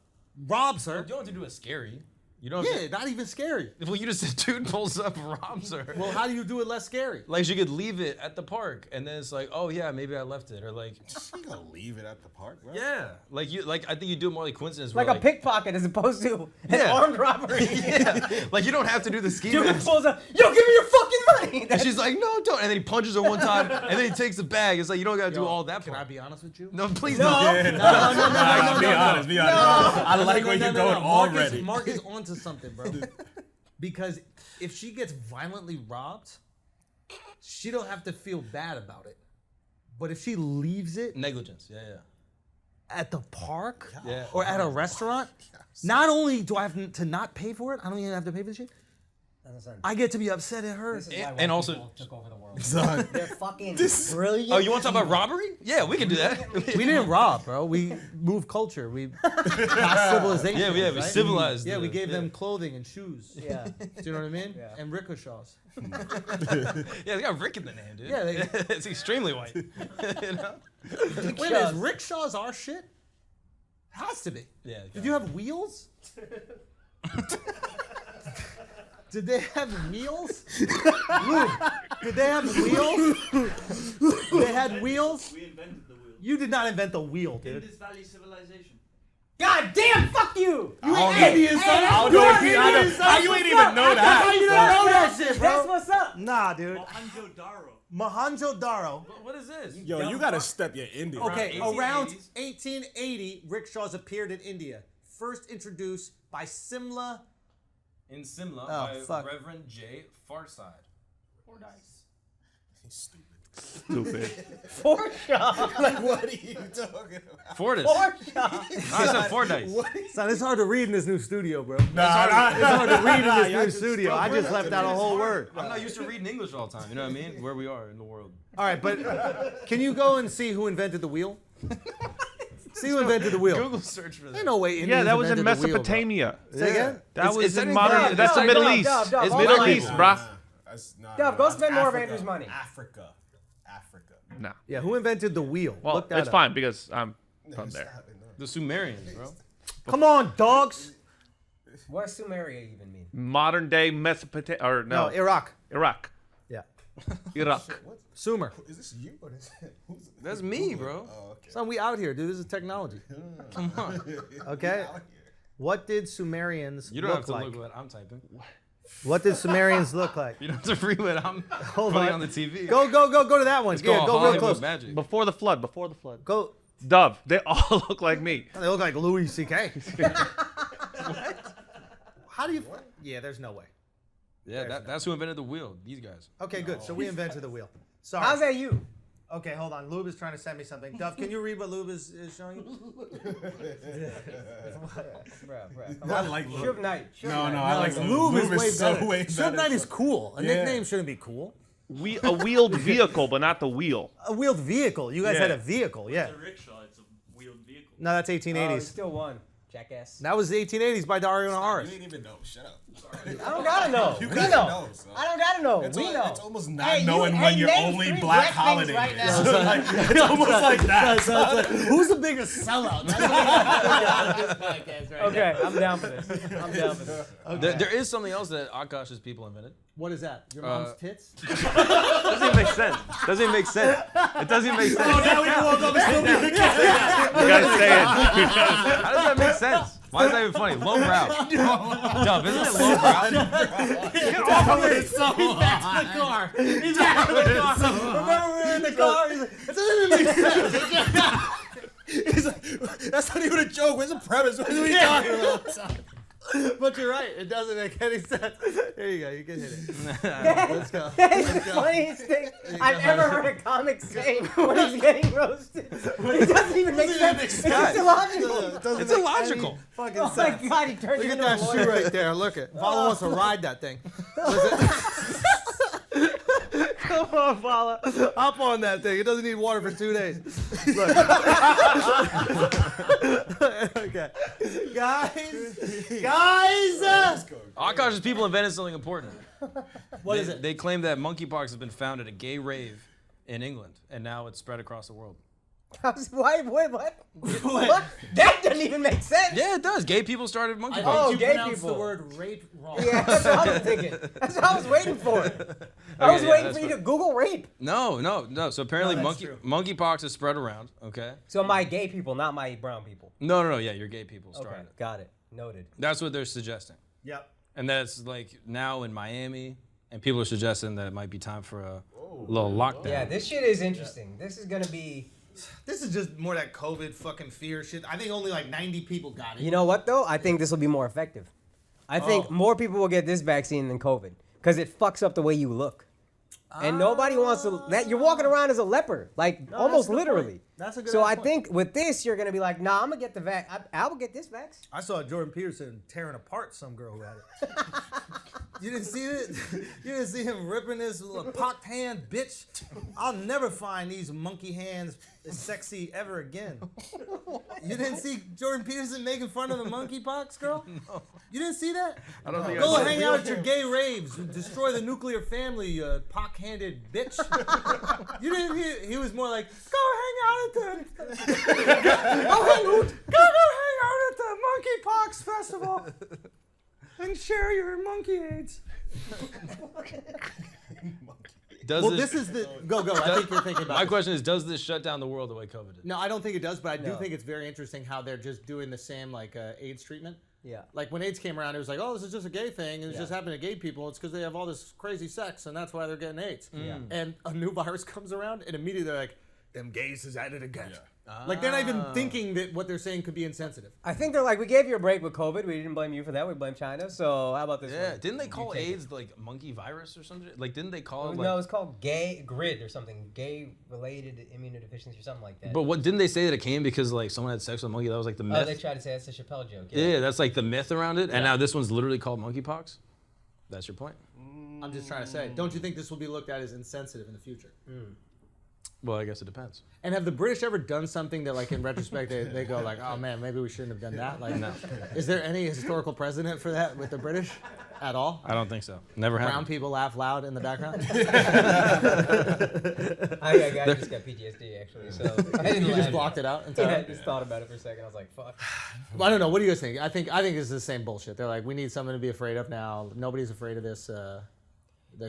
robs her. You don't have to do it scary. You don't. Have Yeah, not even scary. Well, you just said dude pulls up and robs her. Well, how do you do it less scary? Like she could leave it at the park, and then it's like, oh yeah, maybe I left it, or like, She gonna leave it at the park, bro? yeah, like you, like I think you do it more like coincidence. Like where, a pickpocket as opposed to an Yeah. armed robbery. Yeah, like you don't have to do the scheme. Dude pulls up, yo, give me your fucking money. And she's like, no, don't. And then he punches her one time, and then he takes the bag. It's like you don't gotta do all that. Can part. I be honest with you? No, please No. no. Be honest. I like where you're going already. Mark is onto something, bro. Because if she gets violently robbed, she don't have to feel bad about it. But if she leaves it Negligence. Yeah, yeah. at the park Yeah. or at a restaurant, not only do I have to not pay for it, I don't even have to pay for the shit. I get to be upset at her. And also, took over the world. Son, They're fucking brilliant. oh, you want to talk about robbery? Yeah, we can do that. We didn't rob, bro. We moved culture. We got civilization. Yeah, we right? civilized. Yeah, we the- gave them clothing and shoes. Yeah. Do you know what I mean? Yeah. And ricochets. Yeah, they got Rick in the name, dude. Yeah, they- it's extremely white. You know? Wait a minute, is rickshaws our shit? Has to be. Yeah. Did you have wheels? Did they have wheels? Luke, did they have wheels? They had wheels? We invented the wheel. You did not invent the wheel, dude. Indus Valley civilization. God damn, fuck you! You ain't Indian, son. I don't You know are if you- Indian, son. how you ain't even know that? How you don't know that shit, bro? That's what's up. Nah, dude. Mohenjo-Daro. Mohenjo-Daro. What is this? yo, you gotta step your Indian. Okay, around 1880s. 1880, rickshaws appeared in India. First introduced by Simla. In Simla Oh, by fuck. Reverend J. Farside. Stupid. Forshaw. Like, what are you talking about? Fortis. Forshaw. I said Fordyce. Son, it's hard to read in this new studio, bro. Nah, nah, It's hard to read in nah, this y'all new just studio. I just left out a whole word. I'm not used to reading English all the time. You know what I mean? Where we are in the world. All right, but can you go and see who invented the wheel? See who invented the wheel. Google search for that. Ain't no way Indians Yeah, that was in invented the wheel, bro. Mesopotamia. Say again? That was that in in modern. Dub, That's the Dub, Middle Dub, East. Dub, Dub, It's all Middle right. East, bruh. Dub, go spend more of Africa. Andrew's money. Africa. No. Yeah, who invented the wheel? Well, Look that it's up. fine because I'm from there. The Sumerians, bro. Come on, dogs. What does Sumeria even mean? Modern day Mesopotamia, or no, No, Iraq. Iraq. Yeah. Iraq. Sumer. Is this you or is it? That's me, bro. Oh, okay. Son, we out here, dude. This is technology. Come on. Okay. What did Sumerians You don't look have to like? look what I'm typing. What did Sumerians look like? You don't have to read what I'm Hold putting on. on the TV. Go to that one. It's Yeah, called go real Hollywood close. Magic. Before the flood. Go. Dove. They all look like me. They look like Louis C.K. How do you? Yeah, there's no way. Yeah, that's who invented the wheel. These guys. Okay, good. So we invented the wheel. Sorry. How's that you? Okay, hold on. Lube is trying to send me something. Dove, can you read what Lube is showing you? Bruh. I like Suge Lube. Knight. No, I like Lube. Lube is way so better. way Suge better. Knight is cool. A Yeah. nickname shouldn't be cool. A wheeled vehicle, but not the wheel. A wheeled vehicle. You guys Yeah. had a vehicle, yeah. It's a rickshaw. It's a wheeled vehicle. No, that's Oh, 1880s. still won, jackass. That was the 1880s by Dario You Naharis. didn't even know. Shut up. I don't gotta know. You We gotta know. know, son. I don't gotta know. It's We al- know. it's almost not Hey, knowing you- when hey, your name only 3 black black holiday things right is. now. Like, it's almost like that. Who's the biggest sellout? Okay, I'm down for this. I'm down for this. There is something else that Akash's people invented. What is that? Your mom's tits? Doesn't even make sense. Doesn't even make sense. It doesn't even make sense. Now we can walk up and still be You gotta say it. How does that make sense? Why is that even funny? Low brow. Dub, isn't it low brow? He's back to the car. He's back to the car. Remember we were in the car? He's like, it doesn't even make sense. He's like, that's not even a joke. Where's the premise? What are we talking about? But you're right. It doesn't make any sense. There you go. You can hit it. Let's go. That's the funniest thing I've ever heard a comic say when he's getting roasted. It doesn't even make sense. It's just illogical. It's illogical. Fucking Oh my sense. god, he turned Look you at into a that lawyer. shoe right there. Look it. Vala wants to ride that thing. Come on, Vala. Hop on that thing. It doesn't need water for 2 days. Look. Okay. Guys. Akash's people invented something important. What is it? They claim that monkeypox has been found at a gay rave in England, and now it's spread across the world. Why? Wait, what? What? That doesn't even make sense. Yeah, it does. Gay people started monkeypox. Oh, you gay pronounced people. the word rape wrong. Yeah, that's what I was thinking. That's what I was waiting for. I was yeah, waiting that's for you to what- Google rape. No. So apparently No, that's true. monkeypox is spread around, okay? So my gay people, not my brown people. No, yeah, your gay people started Okay, it. got it. Noted. That's what they're suggesting. Yep. And that's like now in Miami, and people are suggesting that it might be time for a little lockdown. Yeah, this shit is interesting. This is gonna be. This is just more that COVID fucking fear shit. I think only like 90 people got it. You know what though? I think this will be more effective. I think more people will get this vaccine than COVID because it fucks up the way you look. And nobody wants to. That you're walking around as a leper, like almost that's a good literally. point. That's a good So I point. think with this, you're gonna be like, nah, I'm gonna get the vax. I will get this vax. I saw Jordan Peterson tearing apart some girl who had it. You didn't see it? You didn't see him ripping his little pocked hand, bitch? I'll never find these monkey hands as sexy ever again. You didn't see Jordan Peterson making fun of the monkeypox girl? No. You didn't see that? I don't think I Go saw hang it. out at your gay raves and destroy the nuclear family, you pock-handed bitch. You didn't hear? He was more like, go hang out at the monkeypox festival and share your monkey AIDS. Does Well, this, this is the go. I think you're thinking about my it. question is, does this shut down the world the way COVID did? No, I don't think it does, but I do No. think it's very interesting how they're just doing the same like AIDS treatment. Yeah. Like when AIDS came around, it was like, oh, this is just a gay thing. It's just happening to gay people. It's because they have all this crazy sex, and that's why they're getting AIDS. And a new virus comes around, and immediately they're like, them gays is at it again. Like they're not even thinking that what they're saying could be insensitive. I think they're like, we gave you a break with COVID. We didn't blame you for that. We blamed China. So how about this Yeah, one? didn't they call AIDS like monkey virus or something? Like, didn't they call it like? No, it's called gay grid or something. Gay-related immunodeficiency or something like that. But what didn't they say that it came because like someone had sex with a monkey? That was like the myth. Oh, they tried to say that's a Chappelle joke. Yeah, that's like the myth around it. And now this one's literally called monkeypox. That's your point. I'm just trying to say, don't you think this will be looked at as insensitive in the future? Well, I guess it depends. And have the British ever done something that, like, in retrospect, they go like, oh man, maybe we shouldn't have done that? Like, No. Is there any historical precedent for that with the British at all? I don't think so. Never Brown happened. people laugh loud in the background. I just got PTSD actually, so I didn't You just laugh. blocked it out Yeah, entirely. I just thought about it for a second. I was like, fuck. Well, I don't know. What do you guys think? I think this is the same bullshit. They're like, we need something to be afraid of now. Nobody's afraid of this.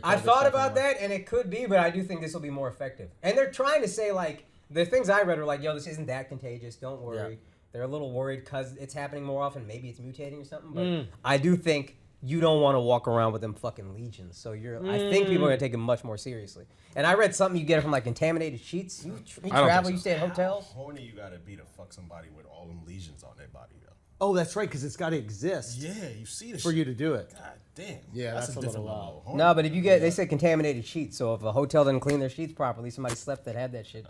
I thought about that, and it could be, but I do think this will be more effective. And they're trying to say, like, the things I read are like, yo, this isn't that contagious. Don't worry. Yeah. They're a little worried because it's happening more often. Maybe it's mutating or something. But I do think you don't want to walk around with them fucking legions. So I think people are going to take it much more seriously. And I read something you get it from, like, contaminated sheets. You travel, you stay at hotels. How horny you got to be to fuck somebody with all them lesions on their body, though? Oh, that's right, because it's got to exist. Yeah, you see this for you to do it. God damn. Yeah, that's a different level. No, but if you get, they say contaminated sheets. So if a hotel didn't clean their sheets properly, somebody slept that had that shit.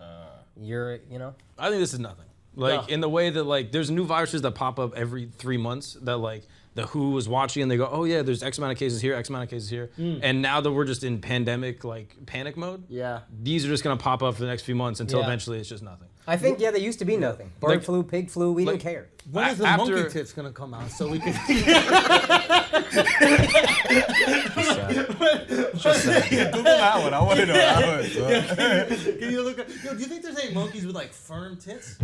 You know. I think this is nothing. Like in the way that like there's new viruses that pop up every 3 months that like the WHO was watching and they go, oh yeah, there's X amount of cases here, X amount of cases here, and now that we're just in pandemic like panic mode. Yeah. These are just gonna pop up for the next few months until eventually it's just nothing. I think they used to be nothing. Bird flu, pig flu, we didn't care. When is the monkey tits gonna come out so we can? Google that one. I want to know how Can you look at? Yo, do you think there's any monkeys with like firm tits?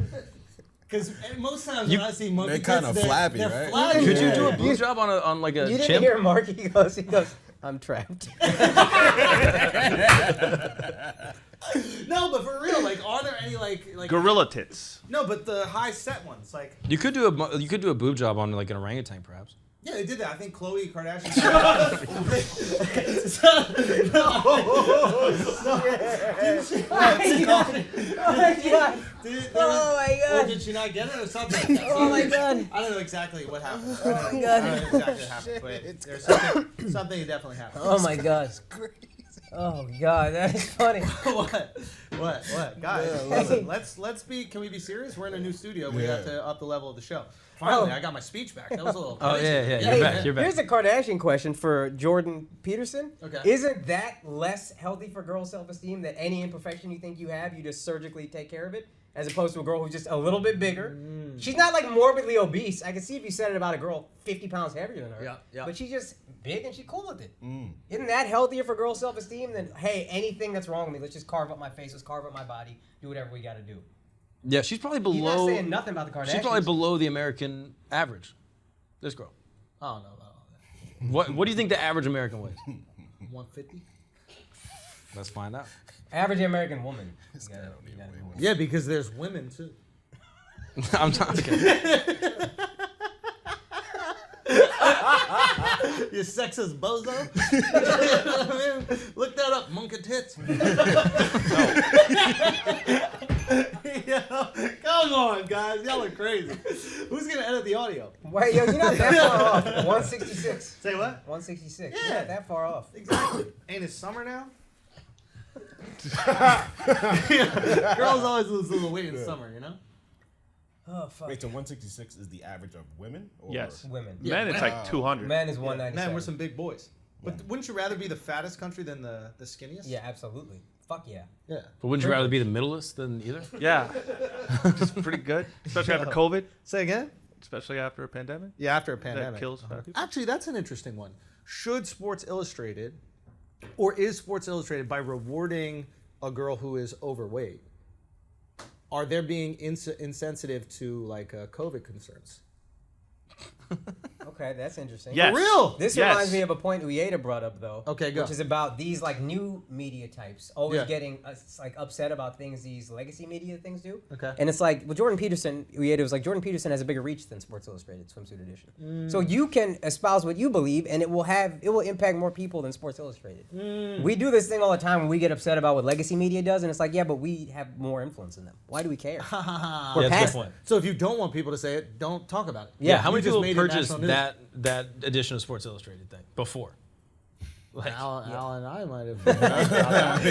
Because most times when I see monkey tits, they're kind of flabby, they're right? flabby. Could you do a blue job on like a You chimp? didn't hear Mark? He goes, I'm trapped. No, but for real, like, are there any like gorilla tits? No, but the high set ones, like. You could do a boob job on like an orangutan, perhaps. Yeah, they did that. I think Khloe Kardashian. Oh my god! Or did she not get it or something? Oh my god! I don't know exactly what happened. Oh my god! I don't know exactly what happened, but there's something that definitely happened. Oh my god! Oh god, that is funny. What? Guys, listen, let's be. Can we be serious? We're in a new studio. We have to up the level of the show. Finally, I got my speech back. That was a little crazy. Yeah, you're back. Here's a Kardashian question for Jordan Peterson. Okay. Isn't that less healthy for girl self-esteem that any imperfection you think you have, you just surgically take care of it? As opposed to a girl who's just a little bit bigger. She's not like morbidly obese. I can see if you said it about a girl 50 pounds heavier than her. Yeah. But she's just big and she's cool with it. Isn't that healthier for girl self-esteem than, hey, anything that's wrong with me, let's just carve up my face, let's carve up my body, do whatever we gotta do. Yeah, she's probably below. He's not saying nothing about the Kardashians. She's probably below the American average. This girl. I don't know about all that. What do you think the average American weighs? 150? Let's find out. Average American woman. Yeah, because there's women too. I'm not okay. You sexist bozo. Look that up, monkey tits. Yo, come on, guys. Y'all are crazy. Who's going to edit the audio? Wait, yo, you're not that far off. 166. Say what? 166. Yeah. You're not that far off. Exactly. Ain't it summer now? Girls always lose a little weight in summer, you know? Oh, fuck. Wait, so 166 is the average of women? Or? Yes. Women. Men, it's like 200. Men is 197. Man, we're some big boys. But wouldn't you rather be the fattest country than the skinniest? Yeah, absolutely. Fuck yeah. Yeah. But wouldn't you rather be the middleist than either? Yeah. It's pretty good, especially after COVID. Say again? Especially after a pandemic. Yeah, after a pandemic. That kills fat people. Actually, that's an interesting one. Should Sports Illustrated, or is Sports Illustrated, by rewarding a girl who is overweight, are they being insensitive to like COVID concerns? Okay, that's interesting. Yes. For real? This reminds me of a point Ueda brought up, though. Okay, go. Which is about these like new media types always Yeah. getting like upset about things these legacy media things do. Okay. And it's like with Jordan Peterson, Ueda was like Jordan Peterson has a bigger reach than Sports Illustrated Swimsuit Edition. So you can espouse what you believe, and it will impact more people than Sports Illustrated. We do this thing all the time when we get upset about what legacy media does, and it's like, yeah, but we have more influence than them. Why do we care? We're that's a past good point. So if you don't want people to say it, don't talk about it. Yeah, how You many just people made it purchased national news. that edition of Sports Illustrated thing before? Like, Al and I might have. We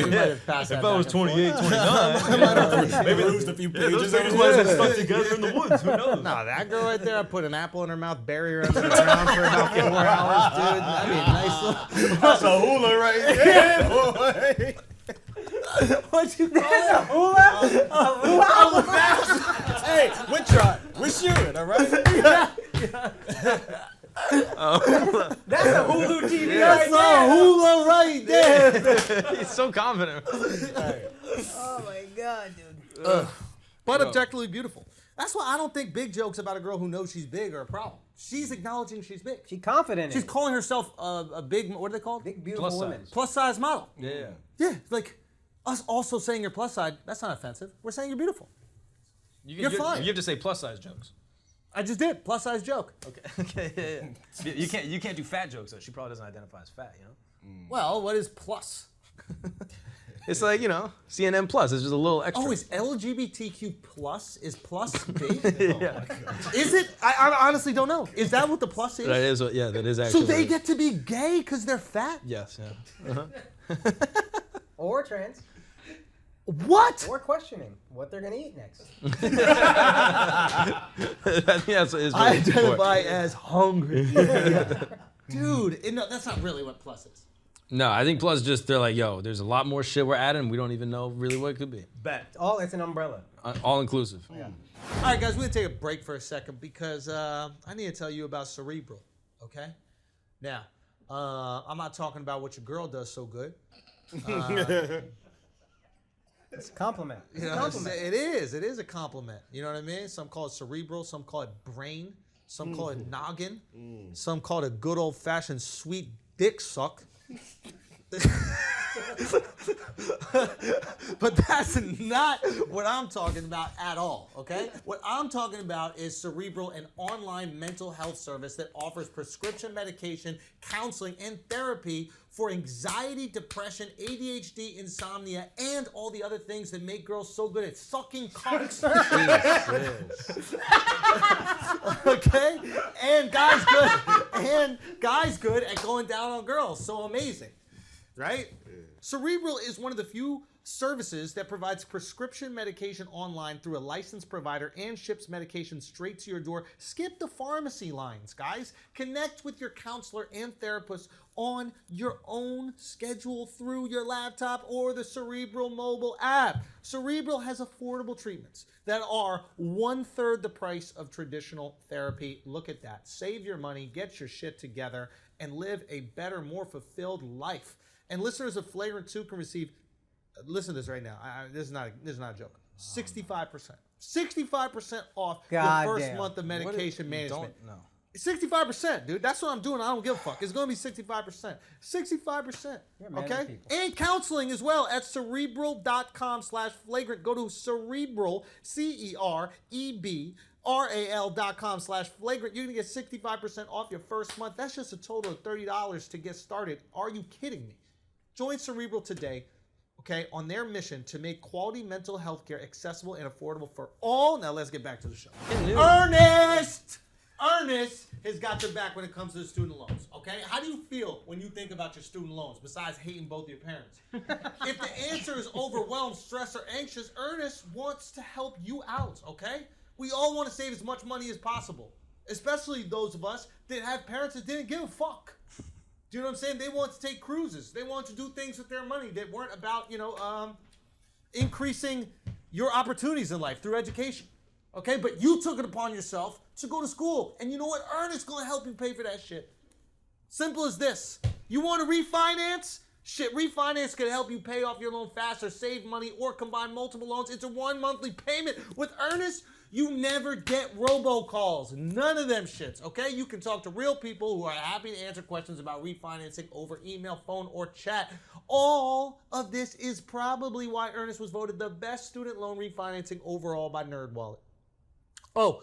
might have passed that. if I was back and 28, forth. 29, Maybe lose a few pages. stuck together in the woods. Who knows? No, that girl right there, I put an apple in her mouth, bury her under the ground for about 4 hours, dude. That'd be a nice little. That's a hula right there, boy. What'd you call That's a hula? A hula? Hey, we're trying. We're shooting, all right? That's a Hulu TV That's right a there. hula right there. He's so confident. Oh my god, dude. But objectively beautiful. That's why I don't think big jokes about a girl who knows she's big are a problem. She's acknowledging she's big. She's confident. She's in calling herself a big, what are they called? Big beautiful Plus women. size. Plus size model. Yeah. Yeah, like us also saying you're plus size, that's not offensive. We're saying you're beautiful. You're fine. You have to say plus size jokes. I just did, plus size joke. Okay. Yeah. You can't do fat jokes though. She probably doesn't identify as fat, you know? Well, what is plus? It's like, you know, CNN plus. It's just a little extra. Oh, is LGBTQ plus? Is plus big? Is it? I honestly don't know. Is that what the plus is? That is what, yeah, that is So actually. they get to be gay because they're fat? Yes, yeah. Or trans. What? Or questioning what they're gonna eat next. I think that's what is I really identify important. as hungry. Dude, no, that's not really what plus is. No, I think plus just they're like, yo, there's a lot more shit we're adding. We don't even know really what it could be. Bet. It's an umbrella. All inclusive. Yeah. All right, guys, we're going to take a break for a second because I need to tell you about Cerebral, okay? Now, I'm not talking about what your girl does so good. It's a compliment. You know, it is a compliment. You know what I mean? Some call it cerebral, some call it brain, some call it noggin, some call it a good old-fashioned sweet dick suck. But that's not what I'm talking about at all, okay? What I'm talking about is Cerebral, an online mental health service that offers prescription medication, counseling, and therapy for anxiety, depression, ADHD, insomnia, and all the other things that make girls so good at sucking cocks. Okay? And guys good at going down on girls. So amazing. Right? Cerebral is one of the few services that provides prescription medication online through a licensed provider and ships medication straight to your door. Skip the pharmacy lines, guys. Connect with your counselor and therapist on your own schedule through your laptop or the Cerebral mobile app. Cerebral has affordable treatments that are 1/3 the price of traditional therapy. Look at that. Save your money, get your shit together, and live a better, more fulfilled life. And listeners of Flagrant 2 can receive, listen to this right now. This is not a joke. 65%. 65% off your first month of medication management. Don't know. 65%, dude. That's what I'm doing. I don't give a fuck. It's going to be 65%. 65%. Okay? And counseling as well at cerebral.com/flagrant. Go to Cerebral, CEREBRAL.com/flagrant. You're going to get 65% off your first month. That's just a total of $30 to get started. Are you kidding me? Join Cerebral today, okay, on their mission to make quality mental health care accessible and affordable for all. Now let's get back to the show. Ernest has got your back when it comes to the student loans, okay? How do you feel when you think about your student loans, besides hating both your parents? If the answer is overwhelmed, stressed, or anxious, Ernest wants to help you out, okay? We all want to save as much money as possible, especially those of us that have parents that didn't give a fuck. Do you know what I'm saying? They want to take cruises. They want to do things with their money that weren't about, increasing your opportunities in life through education. Okay? But you took it upon yourself to go to school. And you know what? Ernest's going to help you pay for that shit. Simple as this. You want to refinance? Shit, refinance can help you pay off your loan faster, save money, or combine multiple loans into one monthly payment. With Ernest, you never get robocalls. None of them shits, okay? You can talk to real people who are happy to answer questions about refinancing over email, phone, or chat. All of this is probably why Ernest was voted the best student loan refinancing overall by NerdWallet. Oh,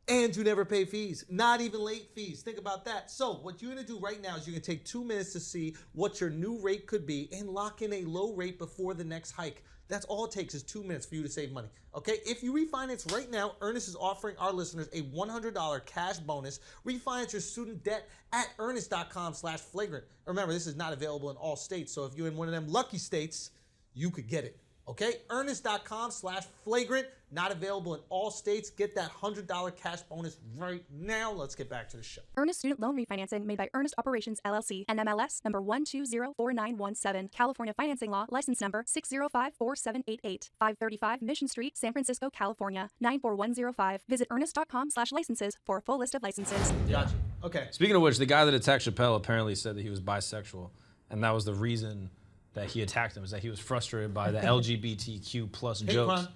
and you never pay fees, not even late fees. Think about that. So what you're going to do right now is you're going to take 2 minutes to see what your new rate could be and lock in a low rate before the next hike. That's all it takes is 2 minutes for you to save money. Okay? If you refinance right now, Earnest is offering our listeners a $100 cash bonus. Refinance your student debt at earnest.com/flagrant. Remember, this is not available in all states, so if you're in one of them lucky states, you could get it. Okay? Earnest.com/flagrant. Not available in all states. Get that $100 cash bonus right now. Let's get back to the show. Earnest Student Loan Refinancing made by Earnest Operations, LLC, NMLS number 1204917, California Financing Law, license number 6054788, 535 Mission Street, San Francisco, California, 94105. Visit earnest.com/licenses for a full list of licenses. Gotcha. Okay. Speaking of which, the guy that attacked Chappelle apparently said that he was bisexual, and that was the reason that he attacked him, is that he was frustrated by the LGBTQ plus jokes crime.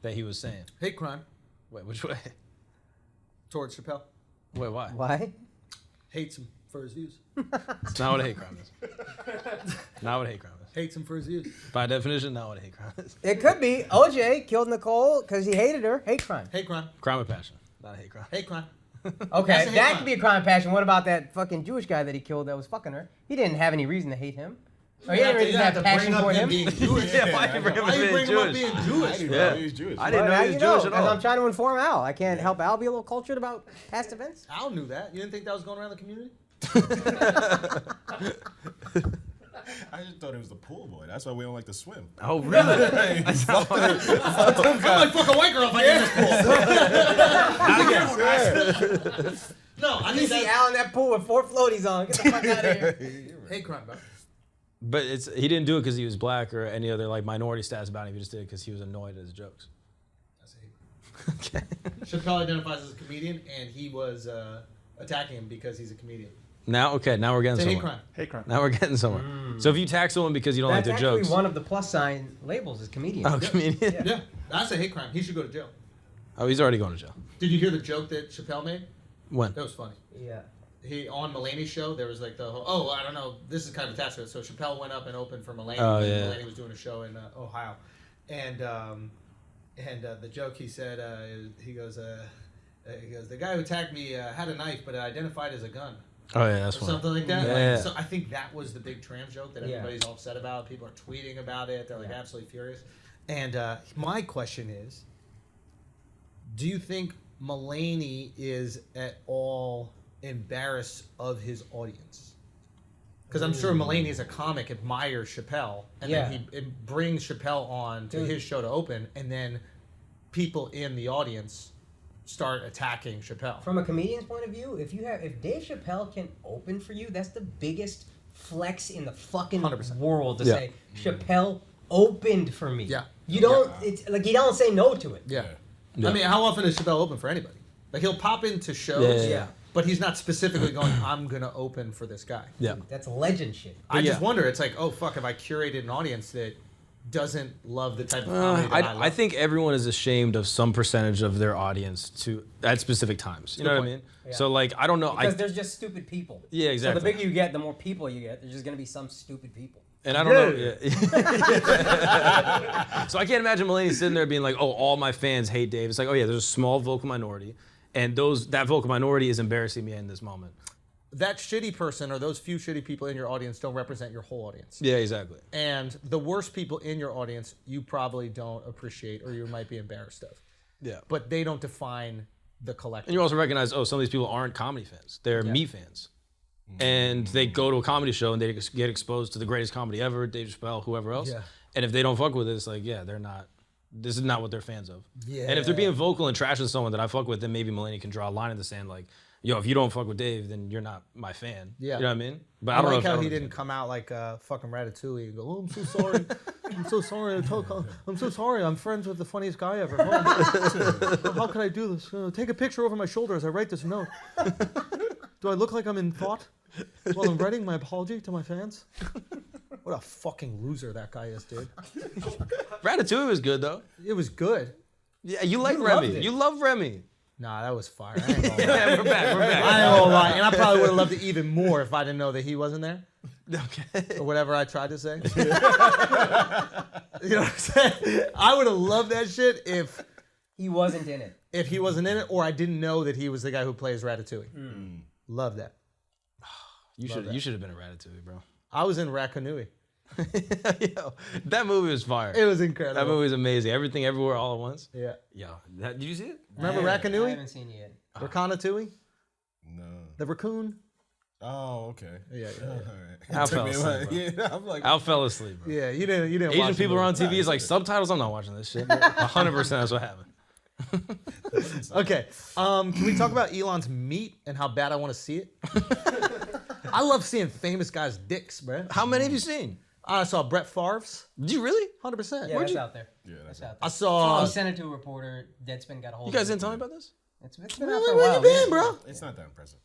that he was saying. Hate crime. Wait, which way? Towards Chappelle. Wait, why? Why? Hates him for his views. It's not what a hate crime is. Not what a hate crime is. Hates him for his views. By definition, not what a hate crime is. It could be OJ killed Nicole because he hated her. Hate crime. Hate crime. Crime of passion, not a hate crime. Hate crime. Okay, That's a hate that crime. could be a crime of passion. What about that fucking Jewish guy that he killed that was fucking her? He didn't have any reason to hate him. Or he didn't You really have to passion bring up for him him. being Jewish. Yeah, why you bring him Why you being bring him up Jewish? being Jewish? Yeah. He's Jewish. I didn't know How he was you know? Jewish at Because all. I'm trying to inform Al. I can't help Al be a little cultured about past events. Al knew that. You didn't think that was going around the community? I just thought it was the pool boy. That's why we don't like to swim. Oh, really? I might fuck a white girl if I get in this pool. No, I You think see that. Al in that pool with 4 floaties on. Get the fuck out of here. Hate crime, bro. But he didn't do it because he was black or any other like minority status about him. He just did it because he was annoyed at his jokes. That's a hate. Chappelle identifies as a comedian, and he was attacking him because he's a comedian. Now we're getting It's a hate somewhere. crime. Hate crime. Now we're getting somewhere. So if you attack someone because you don't That's like their actually jokes, one of the plus sign labels is comedian. oh, comedian. Yeah, that's a hate crime. He should go to jail. Oh, he's already going to jail. Did you hear the joke that Chappelle made? When? That was funny. Yeah. He on Mulaney's show, there was like the whole, I don't know, this is kind of attached to it. So Chappelle went up and opened for Mulaney. Oh, when yeah. Mulaney was doing a show in Ohio, and the joke he said, he goes, the guy who attacked me had a knife, but it identified as a gun. Oh yeah, that's Or funny. something like that. Yeah. So I think that was the big trans joke that Yeah. everybody's all upset about. People are tweeting about it. They're like absolutely furious. And my question is, do you think Mulaney is at all embarrassed of his audience? Because I'm sure Mulaney as a comic admires Chappelle, and then he brings Chappelle on to his show to open, and then people in the audience start attacking Chappelle. From a comedian's point of view, if Dave Chappelle can open for you, that's the biggest flex in the fucking 100%. world to Yeah. say Chappelle opened for me. Yeah. You don't. It's like you don't say no to it. Yeah. Yeah. I mean, how often is Chappelle open for anybody? Like he'll pop into shows, Yeah. but he's not specifically going, I'm gonna open for this guy. Yeah. That's legend shit. I just yeah. wonder, it's like, oh fuck, have I curated an audience that doesn't love the type of comedy that I love? I think everyone is ashamed of some percentage of their audience at specific times. You know what I mean? Yeah. So like, I don't know. Because there's just stupid people. Yeah, exactly. So the bigger you get, the more people you get. There's just gonna be some stupid people. And I don't know. Yeah. So I can't imagine Mulaney sitting there being like, "Oh, all my fans hate Dave." It's like, "Oh yeah, there's a small vocal minority, and that vocal minority is embarrassing me in this moment." that shitty person or those few shitty people in your audience don't represent your whole audience. Yeah, exactly. And the worst people in your audience, you probably don't appreciate or you might be embarrassed of. Yeah. But they don't define the collective. And you also recognize, some of these people aren't comedy fans. They're me fans. And they go to a comedy show and they get exposed to the greatest comedy ever, Dave Chappelle, whoever else. Yeah. And if they don't fuck with it, it's like, they're not. This is not what they're fans of. Yeah. And if they're being vocal and trashing someone that I fuck with, then maybe Mulaney can draw a line in the sand like, yo, if you don't fuck with Dave, then you're not my fan. Yeah. You know what I mean? But I don't like know how if he didn't come out like fucking Ratatouille and go, oh, I'm so sorry. I'm so sorry. I'm so sorry. I'm friends with the funniest guy ever. How could I do this? Take a picture over my shoulder as I write this note. Do I look like I'm in thought while I'm writing my apology to my fans? What a fucking loser that guy is, dude. Ratatouille was good, though. It was good. Yeah, you like You loved Remy. it. You love Remy. Nah, that was fire. I ain't gonna lie. Yeah, we're back. I ain't gonna lie. And I probably would have loved it even more if I didn't know that he wasn't there. Okay. Or whatever I tried to say. You know what I'm saying? I would have loved that shit if He wasn't in it. he wasn't in it, or I didn't know that he was the guy who plays Ratatouille. Love that. You should have been a Ratatouille, bro. I was in Racanui. Yo, that movie was fire. It was incredible. That movie was amazing. Everything, everywhere, all at once. Yeah. Yo, did you see it? Remember I Racanui? haven't seen it yet. Racanatui? No. The raccoon? Oh, okay. Yeah. Al fell asleep, bro. Yeah, I'm like, Al fell asleep, bro. Yeah, you didn't watch Asian the people are on movie. TV. It's like subtitles. I'm not watching this shit. 100% that's what happened. Okay. Can we talk about Elon's meat and how bad I want to see it? I love seeing famous guys' dicks, bro. How many have you seen? I saw Brett Favre's. Did you really? 100%. Yeah, that's out there. yeah, that's That's out I there. saw. He sent it to a reporter. Deadspin got a hold You of guys it. didn't tell me about this? It's been out Really? for a Where you while. been, bro? it's not that impressive.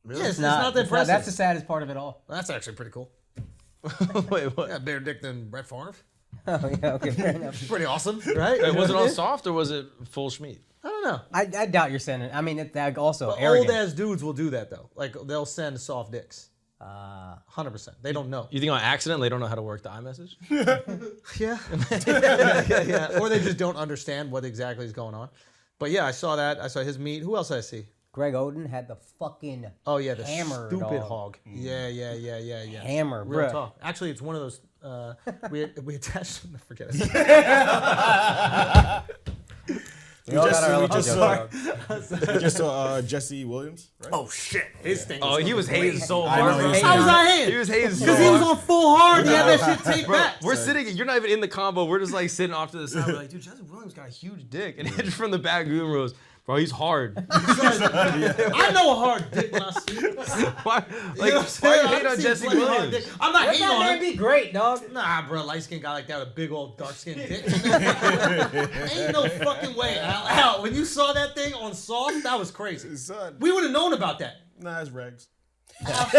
Yeah, it's not that It's impressive. That's the saddest part of it all. That's actually pretty cool. Wait, what? Yeah, bigger dick than Brett Favre. Oh, yeah, okay, fair enough. Pretty awesome, right? Wait, was it all soft or was it full schmeat? I don't know. I doubt you're sending. I mean, that also But arrogant. old ass dudes will do that though. Like they'll send soft dicks. 100%. They don't know. You think on accident they don't know how to work the iMessage? Yeah. yeah. Or they just don't understand what exactly is going on. But yeah, I saw that. I saw his meet. Who else did I see? Greg Oden had the fucking The hammer stupid dog. hog. Yeah. Hammer, Real bruh. talk. Actually, it's one of those. We attached. Forget it. We all got our elephant joke. We just saw Jesse Williams, right? Oh shit! His thing. Oh, he was hating so I hard. know, bro. he's How was I hating? He was hating so Because he was hard. on full hard. He had that shit taped back. We're sitting. You're not even in the combo. We're just like sitting off to the side. We're like, dude, Jesse Williams got a huge dick, and Andrew from the back Goon Rose, bro, he's hard. I know a hard dick when I see it. Why? You Like, know why what I'm saying? you hate I've on seen Jesse plenty of hard Williams? dick. I'm not Let hating that on man him. be great, dog. Nah, bro, light skinned guy like that with a big old dark skinned dick. Ain't no fucking way. Al, when you saw that thing on soft, that was crazy. Son. We would have known about that. Nah, it's Regs. That's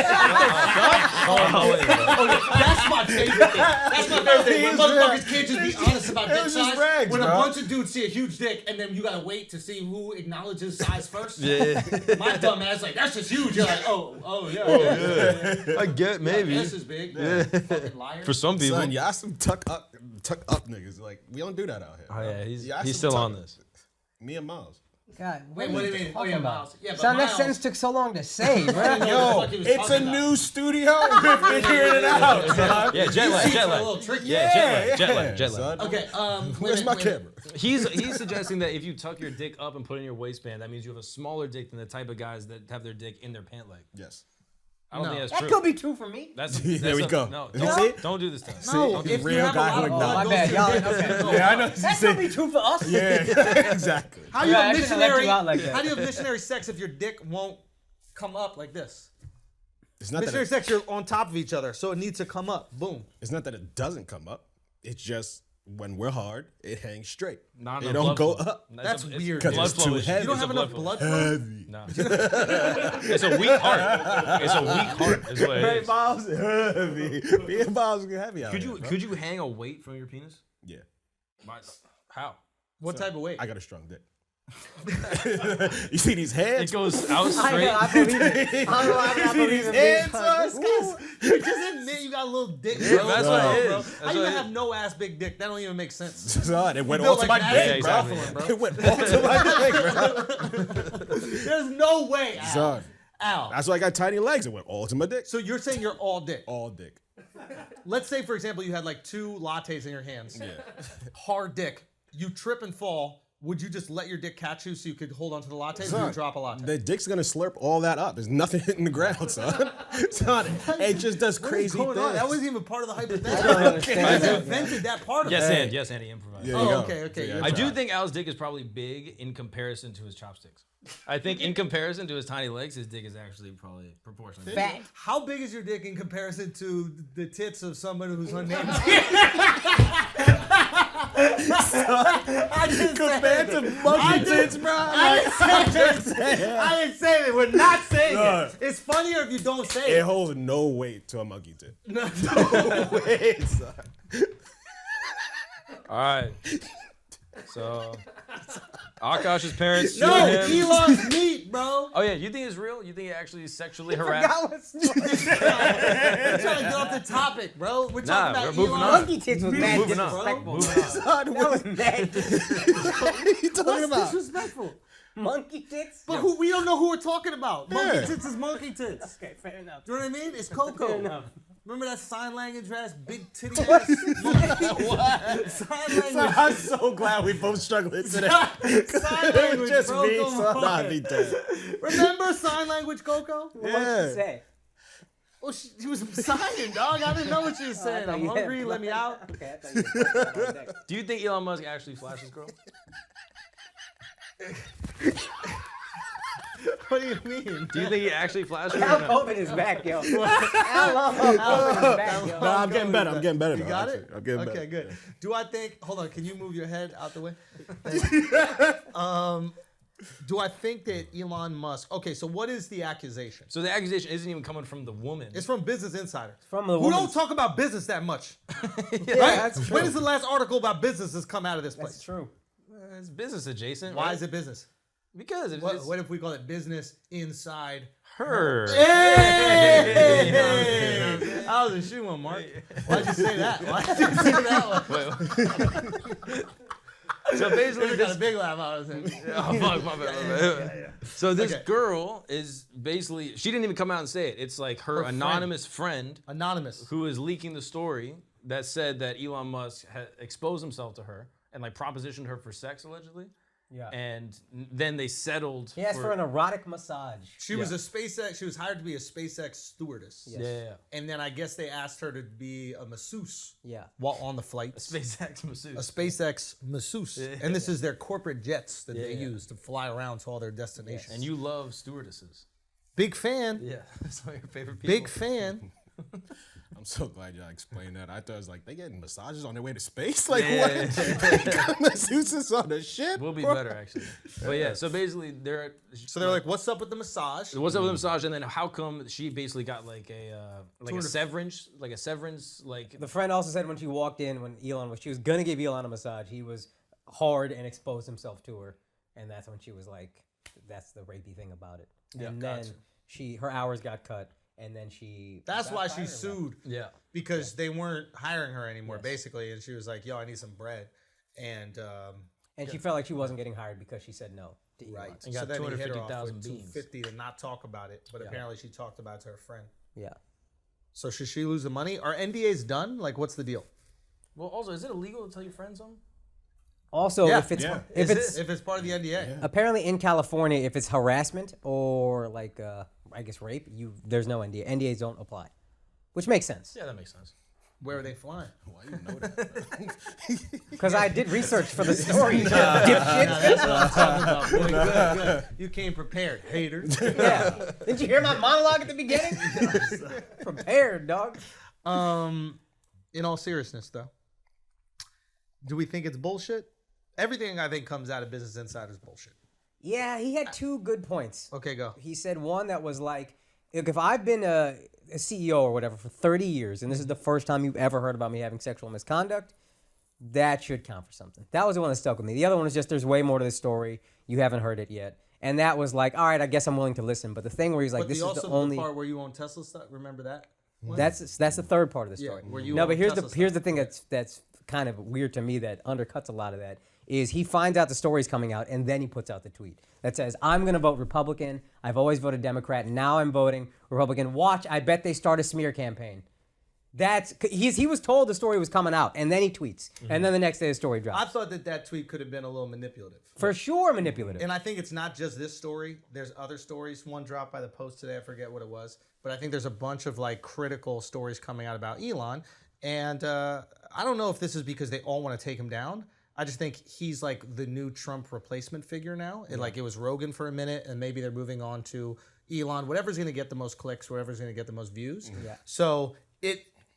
my favorite thing. That's my favorite thing. When motherfuckers can't just be honest about dick was just size. rags, When a bro. bunch of dudes see a huge dick and then you gotta wait to see who acknowledges size first. Yeah. My dumb ass like, that's just huge. You're like, oh yeah. I get maybe. This is big. Yeah. Fucking liar. For some people. Son, y'all some tuck up niggas. Like, we don't do that out here. Oh yeah, he's Y'all he's some still on tuck- this. Me and Miles. God, Wait, what do you mean? Oh yeah, Miles. Yeah, but Son, that Miles- sentence took so long to say, bro. Yo, It's a new studio. We're figuring it out, son. Yeah, jet lag, jet a lag. little tricky. Yeah, jet lag. son. Okay. Where's my camera? He's suggesting that if you tuck your dick up and put it in your waistband, that means you have a smaller dick than the type of guys that have their dick in their pant leg. Yes. I don't think that's That true. could be true for me. That's There we go. No, You don't, see? don't do this to us. No, Don't do if you real have a guy lot who of blood my goes bad, to your y'all. dick, Okay. no. Yeah, I know. That could be true for us. Yeah, exactly. How do you Yeah, have I shouldn't have let missionary? you out like that. How do you have missionary sex if your dick won't come up like this? It's not that Missionary sex, you're on top of each other, so it needs to come up. Boom. it's not that it doesn't come up. It's just when we're hard, it hangs straight. Not it enough don't go blood flow. up. That's it's weird. Because blood it's flow too issue. heavy. You don't It's a have enough blood flow? Heavy. No. It's a weak heart. It's a weak heart. Is what it Hey, is. Bob's heavy. Me and Bob's heavy out Could here, you bro. could you hang a weight from your penis? Yeah. How? What type of weight? I got a strong dick. You see these hands? It goes out I straight. know, I believe it. I don't know, I believe it. hands, You just admit you got a little dick, bro. Yeah, that's what it Bro. is. That's How you what it have is. no ass big dick? That don't even make sense. Son, it went built all to like my Magic dick, Yeah, bro. exactly, bro. It went all to my dick, bro. There's no way, Al. Son, Al. that's why I got tiny legs. It went all to my dick. So you're saying you're all dick. All dick. Let's say, for example, you had like 2 lattes in your hands. Yeah. Hard dick. You trip and fall. Would you just let your dick catch you so you could hold onto the lattes or Son, you drop a latte? The dick's gonna slurp all that up. There's nothing hitting the ground, son. Son, it just does What is crazy going things. on? That wasn't even part of the I don't hypothetical. understand They that. invented that part of Yes, it. and yes, and he improvised. There you Oh, go. okay. Yeah, I do think Al's dick is probably big in comparison to his chopsticks. I think in comparison to his tiny legs, his dick is actually probably proportionally big. Fat. How big is your dick in comparison to the tits of somebody who's unnamed? I didn't Compared say to it. monkey tits, bro. I didn't say it. We're not saying No. it. It's funnier if you don't say It it. holds no weight to a monkey tit. No. No weight, son. All right. So, Akash's parents No, sued him. Elon's meat, bro. Oh yeah, you think it's real? You think he actually sexually Forgot harassed? what's We're trying to get off the topic, bro. We're Nah, talking we're about moving Elon. on. Monkey tits was mad Moving on. disrespectful. Moving on. Son, That was mad disrespectful. what are you talking about? Disrespectful. Monkey tits? But who we don't know who we're talking about. Monkey Yeah. tits is monkey tits. Okay, fair enough. You know what I mean? It's Coco. Fair enough. Remember that sign language ass, big titty ass? What? Sign language. I'm so glad we both struggling today. Sign language, Just bro. me, Come son. on. Nah, be dead. Remember sign language, Coco? What did she say? Well, she was signing, dog. I didn't know what she was saying. I'm Yeah, hungry. Let me out. Okay, I thought you were talking about that. Do you think Elon Musk actually flashes girl? What do you mean? Do you think he actually flashes Al her? or no? COVID is back, yo. Al COVID is back, yo. Nah, I'm getting better. I'm getting better. You now, got actually. it? I'm getting Okay, better. good. Do I think, hold on, can you move your head out the way? Do I think that Elon Musk, okay, so what is the accusation? So the accusation isn't even coming from the woman. It's from Business Insider. From the Who don't woman's- talk about business that much. Yeah, Right? that's true. When is the last article about business that's come out of this That's place? true. It's business adjacent. Why right? is it business? Because it's What if we call it business inside her. Hey! I was a shoe one, Mark. Why'd you say that? Why'd you say that one? So basically, We got a big laugh out of him. Oh, fuck, my bad. So this girl is basically, she didn't even come out and say it. It's like her anonymous friend who is leaking the story that said that Elon Musk had exposed himself to her and like propositioned her for sex allegedly. Yeah. And then they settled. He asked for an erotic massage. She was a SpaceX. She was hired to be a SpaceX stewardess. Yes. Yeah. And then I guess they asked her to be a masseuse. Yeah. While on the flight. SpaceX masseuse. A SpaceX masseuse. And this is their corporate jets that they use to fly around to all their destinations. And you love stewardesses. Big fan. Yeah. Some of your favorite people. Big fan. I'm so glad y'all explained that. I thought it was like, they getting massages on their way to space? Like, Yeah. what? Masseuses on the ship? We'll be bro? better, actually. But yeah, so basically, they're like, what's up with the massage? What's up with the massage? And then how come she basically got like a severance, like The friend also said when she walked in, when she was gonna give Elon a massage, he was hard and exposed himself to her, and that's when she was like, that's the rapey thing about it. Yeah, and gotcha. then her hours got cut, and then she. That's got why fired she or sued. Yeah. Because they weren't hiring her anymore, basically, and she was like, "Yo, I need some bread," and she felt like she wasn't getting hired because she said no. To Elon. right. And so got then he hit her off 250,000 with beans. 250 to not talk about it, but apparently she talked about it to her friend. Yeah. So should she lose the money? Are NDAs done? Like, what's the deal? Well, also, is it illegal to tell your friends something? Also, Yeah. if it's Yeah. if it's If it's part of the NDA, apparently in California, if it's harassment or like I guess rape, there's no NDA. NDAs don't apply, which makes sense. Yeah, that makes sense. where are they flying? Why you know that? Because I did research for the story. Dipshit. That's what I'm talking about. Boy. Good. You came prepared, hater. Yeah. Didn't you hear my monologue at the beginning? Prepared, dog. In all seriousness, though, do we think it's bullshit? Everything I think comes out of Business Insider is bullshit. Yeah, he had two good points. Okay, go. He said one that was like, if I've been a CEO or whatever for 30 years, and this is the first time you've ever heard about me having sexual misconduct, that should count for something. That was the one that stuck with me. The other one was just there's way more to this story. You haven't heard it yet. And that was like, all right, I guess I'm willing to listen. But the thing where he's like, But this is also the only... the part where you own Tesla stock, remember that? That's the third part of the story. where you No, own but here's Tesla the stock. thing that's kind of weird to me that undercuts a lot of that is he finds out the story's coming out and then he puts out the tweet that says, I'm going to vote Republican. I've always voted Democrat. Now I'm voting Republican. Watch, I bet they start a smear campaign. He was told the story was coming out and then he tweets. And then the next day the story drops. I thought that tweet could have been a little manipulative. For sure manipulative. And I think it's not just this story. There's other stories. One dropped by the Post today. I forget what it was. But I think there's a bunch of like critical stories coming out about Elon. And I don't know if this is because they all want to take him down. I just think he's like the new Trump replacement figure now. It was Rogan for a minute, and maybe they're moving on to Elon. Whatever's going to get the most clicks, whatever's going to get the most views. Yeah. So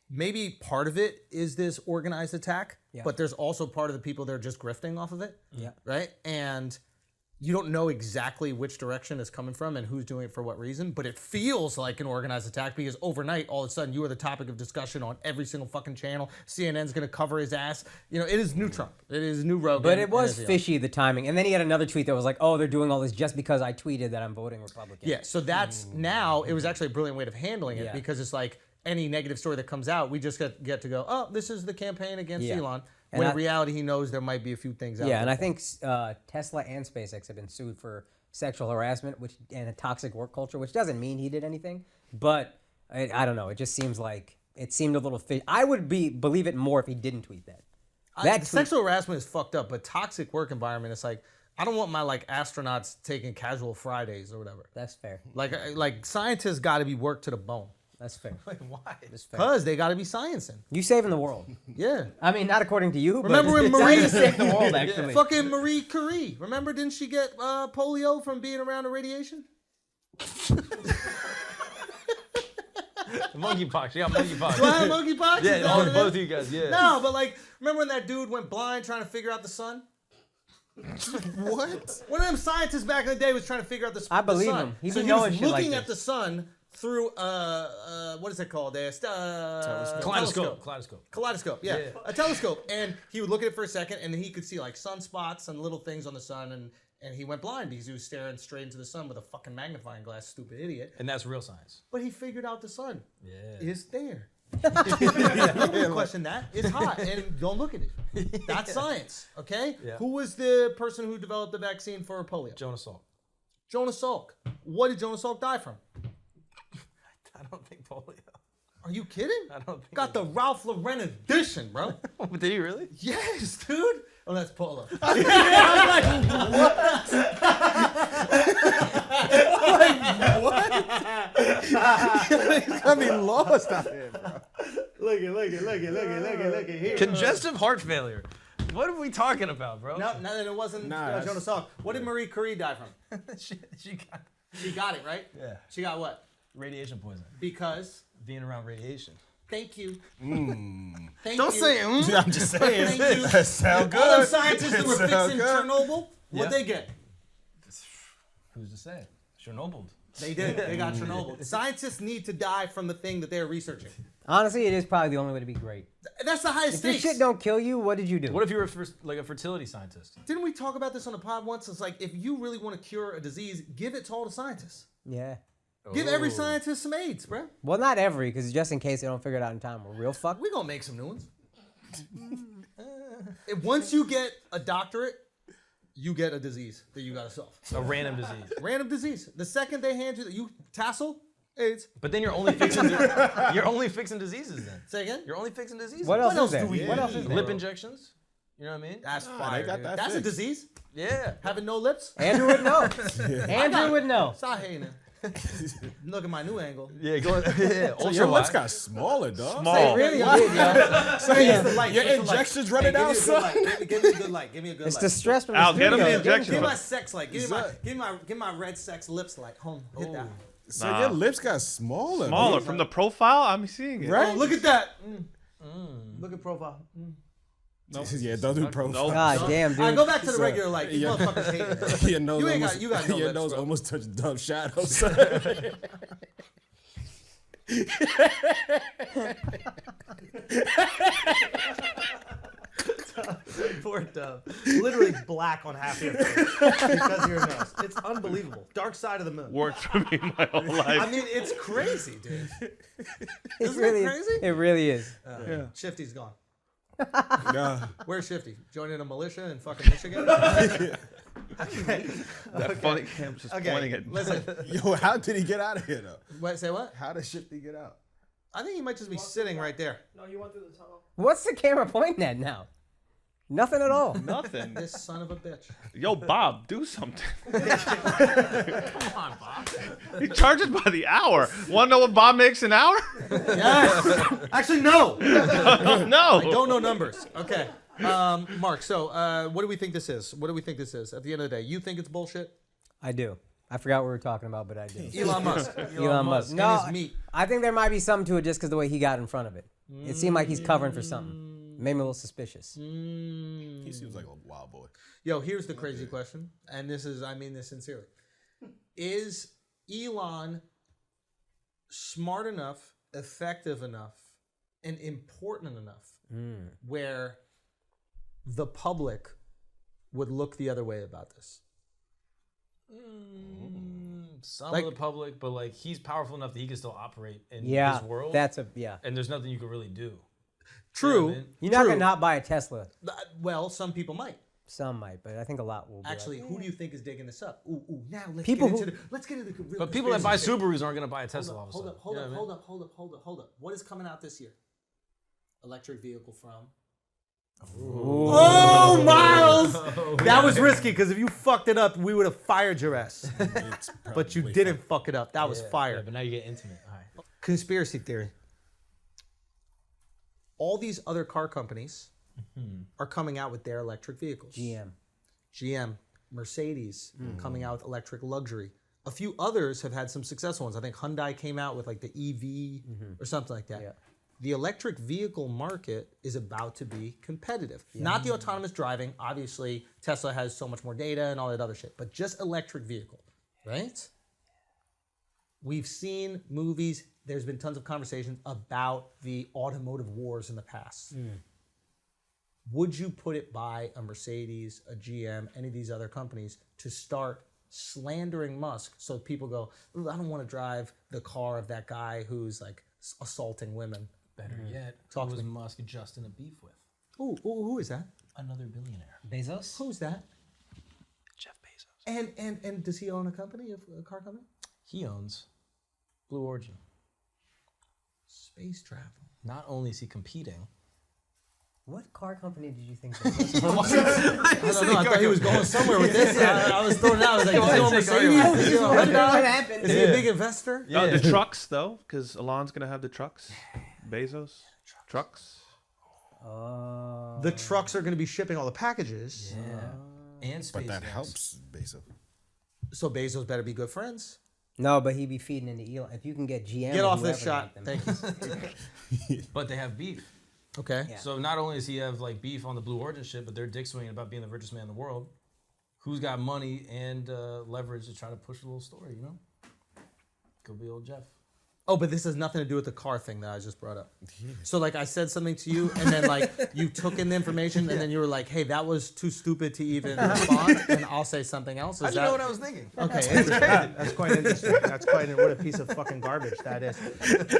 maybe part of it is this organized attack, but there's also part of the people that are just grifting off of it. Yeah. Right? And you don't know exactly which direction it's coming from and who's doing it for what reason, but it feels like an organized attack because overnight, all of a sudden, you are the topic of discussion on every single fucking channel. CNN's going to cover his ass. You know, it is new Trump. It is new Rogan. But it was and fishy, the timing. And then he had another tweet that was like, oh, they're doing all this just because I tweeted that I'm voting Republican. Yeah, so that's now, it was actually a brilliant way of handling it because it's like any negative story that comes out, we just get to go, oh, this is the campaign against Elon. When in reality, he knows there might be a few things out there. Yeah, and I think Tesla and SpaceX have been sued for sexual harassment and a toxic work culture, which doesn't mean he did anything. But I don't know. It just seems like it seemed a little fishy. I would believe it more if he didn't tweet that. Sexual harassment is fucked up, but toxic work environment, it's like, I don't want my like astronauts taking casual Fridays or whatever. That's fair. Like scientists got to be worked to the bone. That's fair. Wait, why? That's fair. Because they got to be sciencing. You saving the world. Yeah. I mean, not according to you, Remember but when Marie saved the world, actually. Fucking Marie Curie. Remember, didn't she get polio from being around the radiation? Monkeypox. You got monkeypox. Do I have monkeypox? Yeah, Is that what it both is? of you guys, yeah. No, but like, remember when that dude went blind trying to figure out the sun? What? One of them scientists back in the day was trying to figure out the sun. I believe him. He So be he was knowing shit like looking this. at the sun through what is it called? Kaleidoscope. Kaleidoscope, yeah. A telescope. And he would look at it for a second, and then he could see like sunspots and little things on the sun, And he went blind because he was staring straight into the sun with a fucking magnifying glass, stupid idiot. And that's real science. But he figured out the sun is there. Yeah. Don't question that. It's hot, and don't look at it. That's science, okay? Yeah. Who was the person who developed the vaccine for polio? Jonas Salk. Jonas Salk. What did Jonas Salk die from? I don't think polio. Are you kidding? I don't think Got the Ralph Lauren edition, bro. Did he really? Yes, dude. Oh, that's polo. He's gonna be lost out here, bro. Look at here. Congestive heart failure. What are we talking about, bro? No, it wasn't Jonas Salk. What did Marie Curie die from? She got it, right? Yeah. She got what? Radiation poisoning. Because? Being around radiation. Thank you. Thank Don't you. say it. I'm just saying. Thank you. That sound good. All them scientists that were That sound fixing good. Chernobyl, what'd Yeah. they get? Who's to say? Chernobyl. They did. They got Chernobyl. Scientists need to die from the thing that they're researching. Honestly, it is probably the only way to be great. That's the highest If your stakes. shit don't kill you, what did you do? What if you were like a fertility scientist? Didn't we talk about this on the pod once? It's like, if you really want to cure a disease, give it to all the scientists. Yeah. Give every scientist some AIDS, bro. Well, not every, because just in case they don't figure it out in time, we're real fucked. We're going to make some new ones. Once you get a doctorate, you get a disease that you got to solve. A random disease. Random disease. The second they hand you tassel, AIDS. But then you're only fixing diseases then. Say again? You're only fixing diseases. What else is there? do we What else is there? Lip injections. You know what I mean? That's Nah, fire, they got dude. that That's a fixed. disease? Yeah. Having no lips? Andrew would know. Andrew would know. Stop hating it. Look at my new angle. Yeah. Go. Yeah. So Ultra your lips wide. got smaller, dog. They really did, yo. Say the light, your it's the light. injections running out, son. Give me a good light. Give me a good It's light. the stress from Al, the get him the studio. injection. Give me my sex light. Give me my red sex lips light. Hold on. Hit that. So your lips got smaller. Smaller man. from the profile. I'm seeing it. Oh, look at that. Look at profile. Yeah, don't do profile. God damn, dude. All right, go back to the So, regular light. These yeah. motherfuckers hate it. Your nose You ain't almost, got- you got no your lips, nose bro. almost touched Dove Shadow, son. Poor Dove. Literally black on half your face because of your nose. It's unbelievable. Dark side of the moon. Worked for me my whole life. I mean, it's crazy, dude. Isn't really it crazy? It really is. Shifty's gone. Nah. Where's Shifty? Joining a militia in fucking Michigan? That funny cam's just pointing at. Listen. Yo, how did he get out of here, though? Wait, say what? How did Shifty get out? I think he might just be sitting right there. No, you went through the tunnel. What's the camera pointing at now? Nothing at all. Nothing. This son of a bitch. Yo, Bob, do something. Come on, Bob. He charges by the hour. Want to know what Bob makes an hour? Yes. Actually, no. No. I don't know numbers. Okay. Mark, so what do we think this is? What do we think this is? At the end of the day, you think it's bullshit? I do. I forgot what we were talking about, but I do. Elon Musk. Elon Musk. And No, his meat. I think there might be something to it just because the way he got in front of it. It seemed like he's covering for something. Made me a little suspicious. He seems like a wild boy. Yo, here's the crazy question, and this is, I mean this sincerely. Is Elon smart enough, effective enough, and important enough where the public would look the other way about this? Some Like- of the public, but like he's powerful enough that he can still operate in Yeah, his world. And there's nothing you can really do. True. You know what I mean? You're not True. gonna not buy a Tesla. Well, some people might. Some might, but I think a lot will. Be Actually, like, who do you think is digging this up? Ooh, now let's People get who- into let's get into the real But people that buy conspiracy theory. Subarus aren't gonna buy a Tesla all of a Hold sudden. up, hold You up, know hold what up, hold up, hold up, hold up. What is coming out this year? Electric vehicle from. Oh, Miles! That was risky because if you fucked it up, we would have fired your ass. But you didn't fuck it up. That was I mean? fire. Yeah, but now you get intimate. All right. Conspiracy theory. All these other car companies are coming out with their electric vehicles. GM, Mercedes coming out with electric luxury. A few others have had some successful ones. I think Hyundai came out with like the EV or something like that. Yeah. The electric vehicle market is about to be competitive. Not the autonomous driving. Obviously, Tesla has so much more data and all that other shit, but just electric vehicle, right? We've seen movies. There's been tons of conversations about the automotive wars in the past. would you put it by a Mercedes, a GM, any of these other companies to start slandering Musk so people go, "Ooh, I don't want to drive the car of that guy who's like assaulting women." Better yet, Talk who to was me. Musk just in a beef with? Ooh, who is that? Another billionaire. Bezos? Who's that? Jeff Bezos. And does he own a company, a car company? He owns Blue Origin. Space travel. Not only is he competing. What car company did you think that was? I don't know. I thought he was going somewhere with this. I was throwing it out. I was like, does he own Mercedes? Is he a Hyundai? What happened? Is he a big investor? Oh, the trucks though, because Elon's gonna have the trucks. Bezos, trucks. The trucks are going to be shipping all the packages. Yeah. And space But that gas. helps, basically. So Bezos better be good friends. No, but he'd be feeding into Elon. If you can get GM, Get or off this whoever to shot. make them- Thank you. But they have beef. Okay. Yeah. So not only does he have like beef on the Blue Origin shit, but they're dick swinging about being the richest man in the world. Who's got money and leverage to try to push a little story, you know? Could be old Jeff. Oh, but this has nothing to do with the car thing that I just brought up. So like I said something to you, and then like you took in the information, and then you were like, "Hey, that was too stupid to even respond," and I'll say something else. How'd you know what I was thinking? Okay, interesting. That's quite interesting. That's quite what a piece of fucking garbage that is.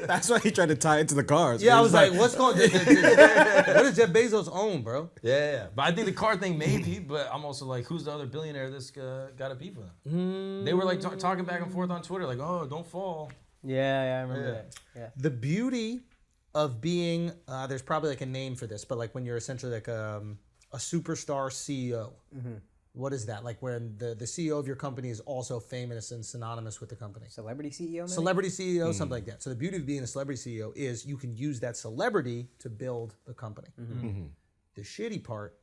That's why he tried to tie it to the cars. Yeah, I He was like, "What's going? What does Jeff Bezos own, bro?" Yeah. But I think the car thing maybe, but I'm also like, who's the other billionaire that's got a beef with him? They were like talking back and forth on Twitter, like, oh, don't fall. Yeah, I remember that. Yeah. The beauty of being there's probably like a name for this, but like when you're essentially like a superstar CEO. What is that? Like when the CEO of your company is also famous and synonymous with the company. Celebrity CEO, maybe? Celebrity CEO, something like that. So the beauty of being a celebrity CEO is you can use that celebrity to build the company. The shitty part,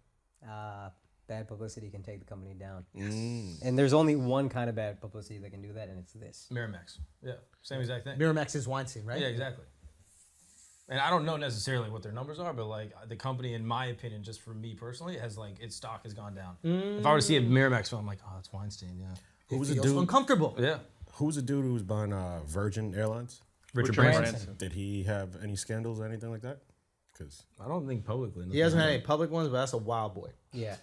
Bad publicity can take the company down. And there's only one kind of bad publicity that can do that, and it's this. Miramax. Yeah. Same exact thing. Miramax is Weinstein, right? Yeah, exactly. And I don't know necessarily what their numbers are, but like the company, in my opinion, just for me personally, has like its stock has gone down. If I were to see a Miramax film, I'm like, oh, it's Weinstein. Yeah. Who was It the feels dude? uncomfortable. Yeah. Who was the dude who was buying Virgin Airlines? Richard Branson. Branson. Did he have any scandals or anything like that? Because I don't think publicly. He hasn't had any public ones, but that's a wild boy. Yeah.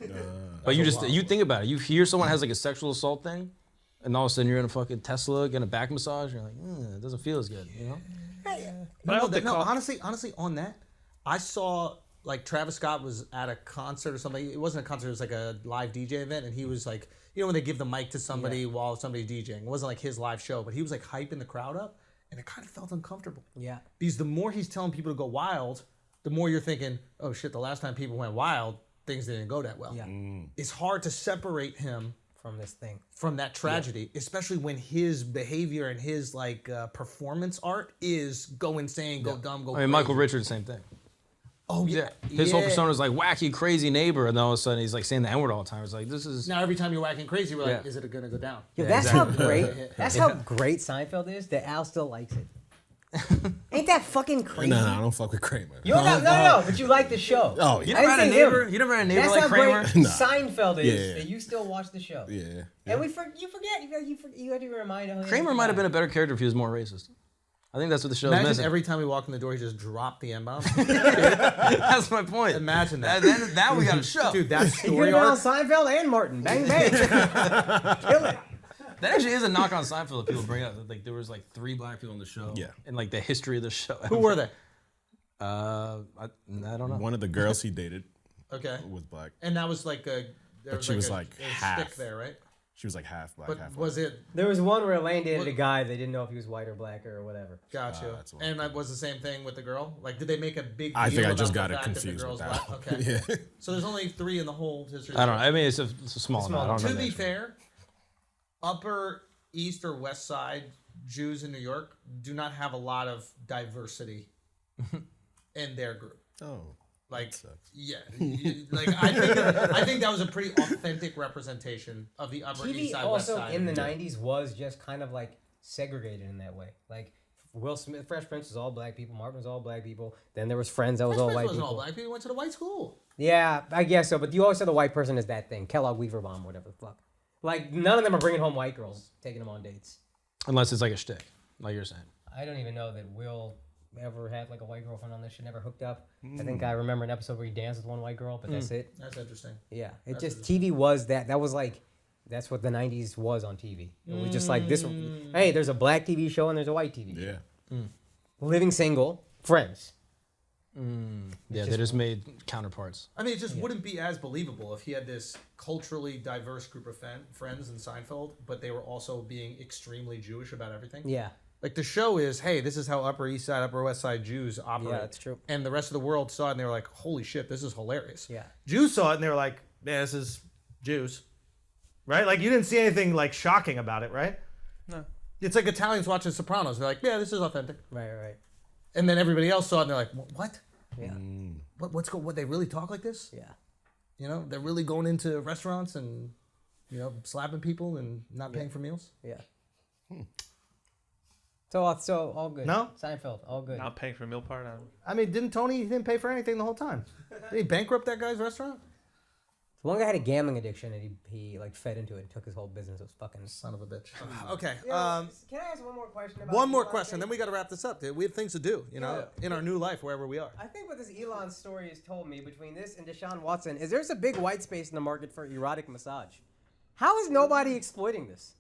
But you think about it. You hear someone has like a sexual assault thing, and all of a sudden you're in a fucking Tesla getting a back massage. And you're like, it doesn't feel as good, you know? But I hope they No, call- honestly, on that, I saw like Travis Scott was at a concert or something. It wasn't a concert; it was like a live DJ event, and he was like, you know, when they give the mic to somebody while somebody's DJing. It wasn't like his live show, but he was like hyping the crowd up, and it kind of felt uncomfortable. Yeah. Because the more he's telling people to go wild, the more you're thinking, oh shit, the last time people went wild, things didn't go that well. Yeah. It's hard to separate him From this thing. from that tragedy, especially when his behavior and his like performance art is go insane, go dumb, go I mean, crazy. Michael Richards, same thing. Oh yeah. His whole persona is like wacky, crazy neighbor, and then all of a sudden he's like saying the N-word all the time. It's like, this is... Now every time you're whacking crazy, we're like, Yeah. is it gonna go down? Yo, that's how great. That's how great Seinfeld is. That Al still likes it. Ain't that fucking crazy? no, I don't fuck with Kramer. You don't no, but you like the show. Oh, You yeah. never had a I didn't say neighbor? him. You never had a neighbor That's like how Kramer? great Seinfeld is. Yeah. That you still watch the show. Yeah. And you forget. You had to remind him. Kramer might have been a better character if he was more racist. I think that's what the show's Imagine missing. every time we walk in the door, he just dropped the N-bomb. That's my point. Imagine that. Now we got a show. Dude, that He could story have been on arc. Seinfeld and Martin. Bang bang. Kill it. That actually is a knock on Seinfeld that people bring up. That, like there was like 3 black people on the show. Yeah. In like the history of the show. Who were they? I don't know. One of the girls he dated Okay. was black. And that was like a. There But she was a, like a half. stick there, right? She was like half black, But half was white. it? There was one where Elaine dated a guy. They didn't know if he was white or black or whatever. Gotcha. that's why. And that was the same thing with the girl. Like, did they make a big? I deal think I about just the got it fact that the confused with girl's that. black? Okay. Yeah. So there's only 3 in the whole history. I don't know. I mean, it's a small amount. I don't To know. be that. fair, Upper East or West Side Jews in New York do not have a lot of diversity in their group. Oh. Like, sucks. yeah, like I think that was a pretty authentic representation of the Upper East TV Side, West also Side. in the 90s was just kind of like segregated in that way. Like Will Smith, Fresh Prince was all black people. Martin was all black people. Then there was Friends that was all Fresh white Prince wasn't people. all black people. Went to the white school. Yeah, I guess so. But you always said the white person is that thing. Kellogg Weaverbaum, whatever the fuck. Like none of them are bringing home white girls, taking them on dates. Unless it's like a shtick, like you're saying. I don't even know that Will ever had like a white girlfriend on this shit, never hooked up. I think I remember an episode where he danced with one white girl, but that's it. That's interesting. Yeah, it just TV was that. That was like, that's what the '90s was on TV. It was just like this. Hey, there's a black TV show and there's a white TV show. Yeah. Living single, friends. Yeah, they just made counterparts. I mean, it just wouldn't be as believable if he had this culturally diverse group of friends in Seinfeld, but they were also being extremely Jewish about everything. Yeah. Like the show is, hey, this is how Upper East Side, Upper West Side Jews operate. Yeah, that's true. And the rest of the world saw it and they were like, holy shit, this is hilarious. Yeah. Jews saw it and they were like, yeah, this is Jews. Right? Like, you didn't see anything, like, shocking about it, right? No. It's like Italians watching Sopranos. They're like, yeah, this is authentic. Right. And then everybody else saw it and they're like, what? Yeah. What, they really talk like this? Yeah. You know, they're really going into restaurants and, you know, slapping people and not paying for meals? Yeah. So all good. No? Seinfeld, all good. Not paying for a meal part. I mean, didn't Tony, he didn't pay for anything the whole time. Did he bankrupt that guy's restaurant? One guy had a gambling addiction and he like fed into it and took his whole business. It was fucking Son of a bitch. Okay. Can I ask one more question about One more Elon question, thing? then we got to wrap this up, dude. We have things to do, you know, in our new life, wherever we are. I think what this Elon story has told me between this and Deshaun Watson is there's a big white space in the market for erotic massage. How is nobody exploiting this?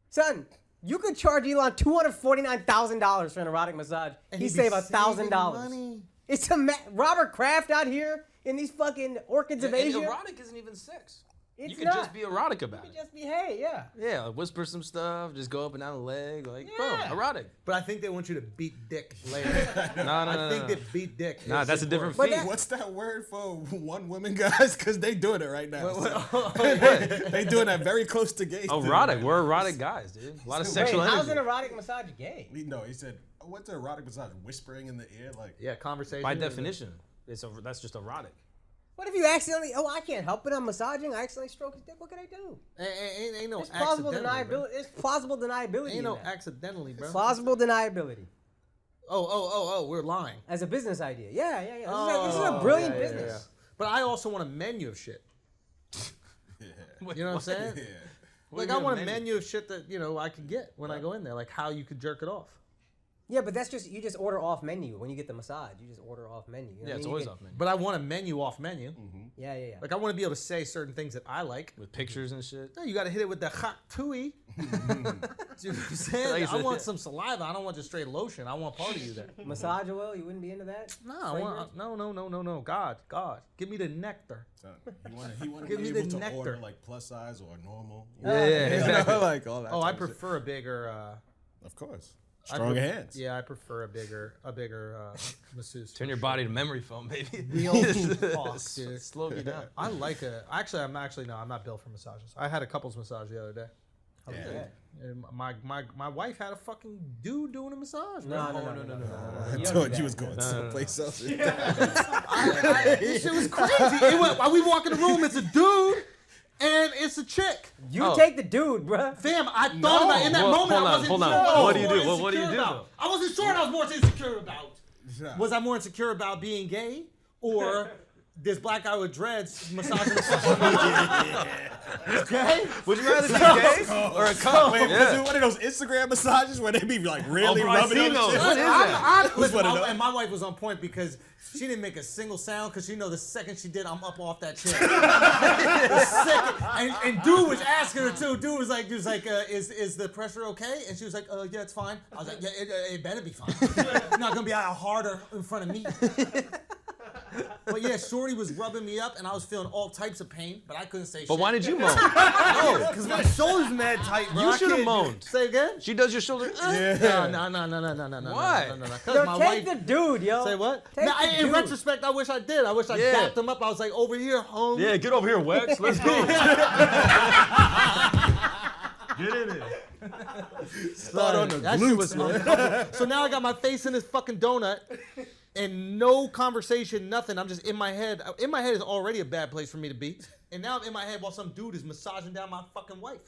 Son, you could charge Elon $249,000 for an erotic massage. He save $1,000. It's Robert Kraft out here in these fucking orchids of Asia. And erotic isn't even sex. It's You can not. just be erotic about You it. could just be, hey, yeah. Yeah, like whisper some stuff, just go up and down the leg, like, Yeah. boom, erotic. But I think they want you to beat dick later. No, I think that beat dick. Nah, is that's a different important. fee. What's that word for one woman, guys? Because they doing it right now. What? They doing that very close to gay. Erotic. We're erotic guys, dude. A lot of sexual Wait, how's energy. an erotic massage gay? No, he said, what's an erotic massage? Whispering in the ear? Like, Yeah, conversation. By definition, that's just erotic. What if you accidentally, I can't help it, I'm massaging, I accidentally stroke his dick, what can I do? Ain't no There's plausible accidentally, bro. deniability. There's plausible deniability. Ain't in no that. accidentally, bro. Plausible deniability. Oh, we're lying. As a business idea. Yeah. This is a brilliant business. Yeah. But I also want a menu of shit. You know what I'm saying? yeah. Like, I want a menu of shit that, you know, I can get when I go in there. Like, how you could jerk it off. Yeah, but that's just, you just order off menu. When you get the massage, you just order off menu. You know what I Yeah, it's mean? always You off menu. But I want a menu off menu. Yeah. Like, I want to be able to say certain things that I like. With pictures and shit. No, you got to hit it with the hot tui. You know what I'm saying? I want some saliva. I don't want just straight lotion. I want part of you there. Massage oil, you wouldn't be into that? No, I want, no. God. Give me the nectar. So, he want to Give be me able the to nectar. order like plus size or normal. Yeah. Like all that. Oh, I type of shit. prefer a bigger. Of course. I Stronger pref- hands. Yeah, I prefer a bigger masseuse. Turn your body to memory foam, baby. Real talk, dude. Slow you down. I like a. Actually, I'm not built for massages. I had a couples massage the other day. Yeah. And my wife had a fucking dude doing a massage. No. I thought you was going someplace else. This shit was crazy. While we walk in the room, it's a dude and it's a chick. You take the dude, bruh. Fam, I thought about it in that Well, moment. I wasn't hold on. sure. What do you do? I was What do you insecure do, about. though? I wasn't sure what I was more insecure about. Was I more insecure about being gay or this black guy with dreads massaging the Okay? Would you rather be gay or a cup? Wait, was it one of those Instagram massages where they be like really bro, I rubbing seen on those. shit? What is that? Listen, one of and my wife was on point because she didn't make a single sound because she know the second she did, I'm up off that chair. The second, and dude was asking her too. Dude was like, is the pressure okay? And she was like, yeah, it's fine. I was like, yeah, it better be fine. You're not gonna be out harder in front of me. But yeah, Shorty was rubbing me up, and I was feeling all types of pain, but I couldn't say shit. But why did you moan? No, because my shoulder's mad tight, bro. You I should have can't- moaned. Say again? She does your shoulder. No. Why? Yo, take the dude, yo. Say what? Take Now, the in dude. retrospect, I wish I did. I wish I Yeah. dapped him up. I was like, over here, home. Yeah, get over here, Wex. Let's go. Get in it. Start on the That shit glutes, was man. uncomfortable. So now I got my face in this fucking donut and no conversation, nothing. I'm just in my head. In my head is already a bad place for me to be. And now I'm in my head while some dude is massaging down my fucking wife.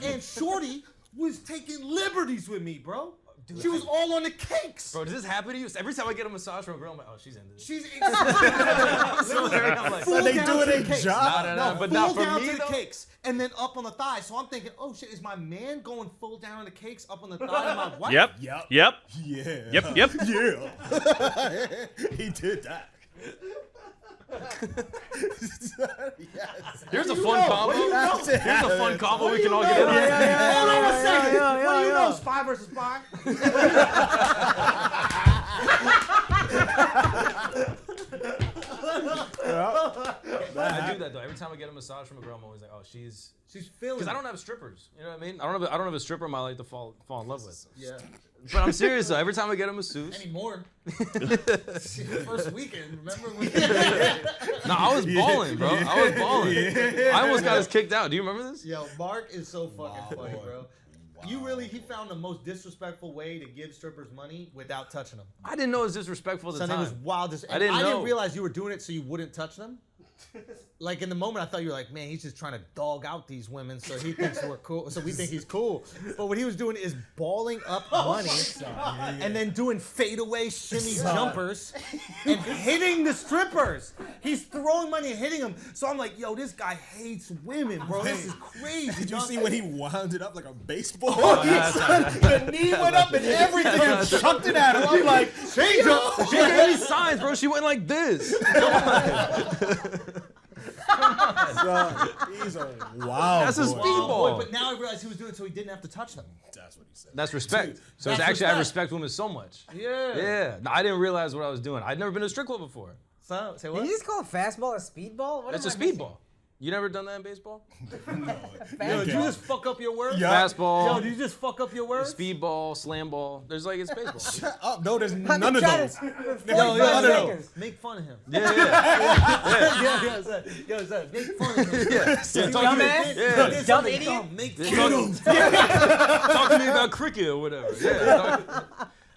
And Shorty was taking liberties with me, bro. She was all on the cakes. Bro, does this happen to you? Every time I get a massage from a girl, I'm like, oh, she's into this. She's I'm like, So they doing their job. no, but not for down me, to the though. cakes and then up on the thigh. So I'm thinking, oh shit, is my man going full down on the cakes up on the thigh of my wife? Yep. Yep. Yep. Yeah. Yep. Yep. Yeah. He did that. Here's a fun combo. Here's a fun combo we can all get in on. Hold on a second. What do you know? Spy versus spy. I do that though. Every time I get a massage from a girl, I'm always like, oh, she's feeling. because I don't have strippers. You know what I mean? I don't have a stripper I like to fall in love with. Yeah. But I'm serious though. Every time I get a masseuse, Anymore. First weekend, remember? no, I was balling, bro. I was balling. I almost got us kicked out. Do you remember this? Yo, Mark is so fucking funny, bro. He found the most disrespectful way to give strippers money without touching them. I didn't know it was disrespectful at the Son, time. it was wild. I didn't know. didn't realize you were doing it so you wouldn't touch them. Like in the moment, I thought you were like, man, he's just trying to dog out these women, so he thinks we're cool. So we think he's cool. But what he was doing is balling up money and then doing fadeaway shimmy jumpers and hitting the strippers. He's throwing money and hitting them. So I'm like, yo, this guy hates women, bro. This is crazy. Did you dog. see when he wound it up like a baseball? The knee went up and everything and chucked it at him. I'm like, change up. She gave me signs, bro. She went like this. Son, he's a wild That's a boy. speedball. But now I realize he was doing it so he didn't have to touch them. That's what he said. That's respect. So That's it's actually I respect. respect women so much. Yeah. Yeah. No, I didn't realize what I was doing. I'd never been to a strip club before. So, say Did what? you just call a fastball a speedball? What It's am a I missing? speedball. You never done that in baseball? Yo, did you just fuck up your words? Yeah. Fastball, Yo, did you just fuck up your words? speedball, slam ball. There's like it's baseball. Shut up. No, there's I've none been of trying those. to- for Yo, 45 no. seconds. Make fun of him. Yeah. Yo, make fun of him. Yeah. Dumbass? Yeah. Dumb idiot? Make Talk to me about cricket or whatever. Yeah.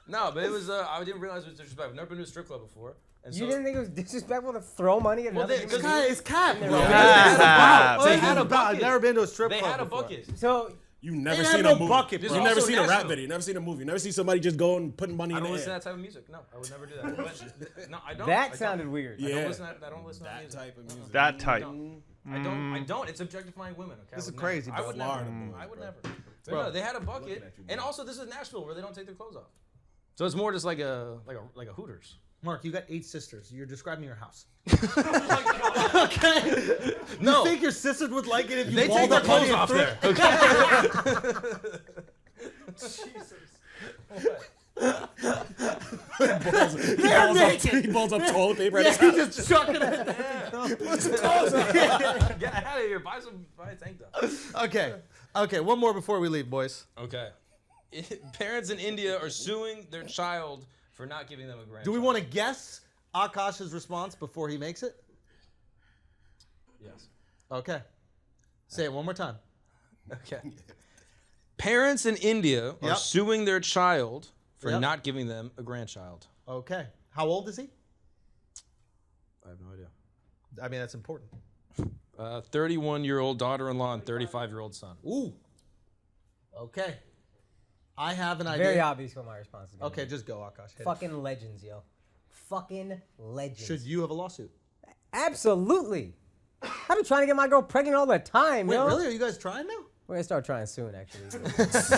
No, but it was. I didn't realize it was disrespectful. I've never been to a strip club before. And You so, didn't think it was disrespectful to throw money at Well, another they- human because being? It's cap, bro. Ah, They they had a I've bucket. never been to a strip They club had a before. bucket. So You've never They seen have a no movie. bucket, bro. You've never Also seen a rap national. video. You've never seen a movie. You've never seen somebody just go and putting money I in don't the listen to air. that type of music. No, I would never do that. But, no, I don't. that sounded weird. Yeah. I don't listen to that That music. type of music. That type. I don't. It's objectifying women. Okay. This I is would crazy, Never. I bro. would Florida never. boys, I would bro. never. But no, they had a bucket, and also this is Nashville where they don't take their clothes off. So it's more just like a Hooters. Mark, you got 8 sisters. You're describing your house. No, You think your sisters would like it if you they walled take their up money clothes and off threw- there. He balls up toilet paper at his Yeah, house. you just chucking it. Get out of here. Buy a tank top. Okay, one more before we leave, boys. Okay. Parents in India are suing their child for not giving them a grandchild. Do we want to guess Akash's response before he makes it? Yes. Okay. Say it one more time. Okay. Parents in India are Yep. suing their child for Yep. not giving them a grandchild. Okay. How old is he? I have no idea. I mean, that's important. 31-year-old daughter-in-law and 35-year-old son. Ooh. Okay. I have an idea. Very obvious what my response is. Okay, just go, Akash. Hit it. Fucking legends, yo. Fucking legends. Should you have a lawsuit? Absolutely. I've been trying to get my girl pregnant all the time, Wait, yo. really? Are you guys trying now? We're gonna start trying soon, actually. That's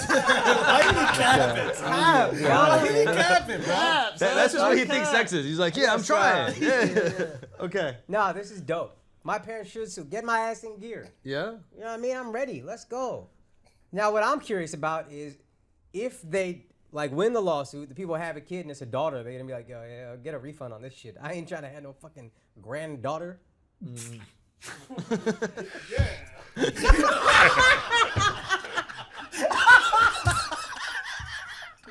just what he thinks sex is. He's like, yeah, I'm trying. Yeah. Okay. Nah, this is dope. My parents should sue. Get my ass in gear. Yeah? You know what I mean? I'm ready. Let's go. Now, what I'm curious about is if they like win the lawsuit, the people have a kid and it's a daughter, they're gonna be like, yo, yeah, get a refund on this shit. I ain't trying to have no fucking granddaughter.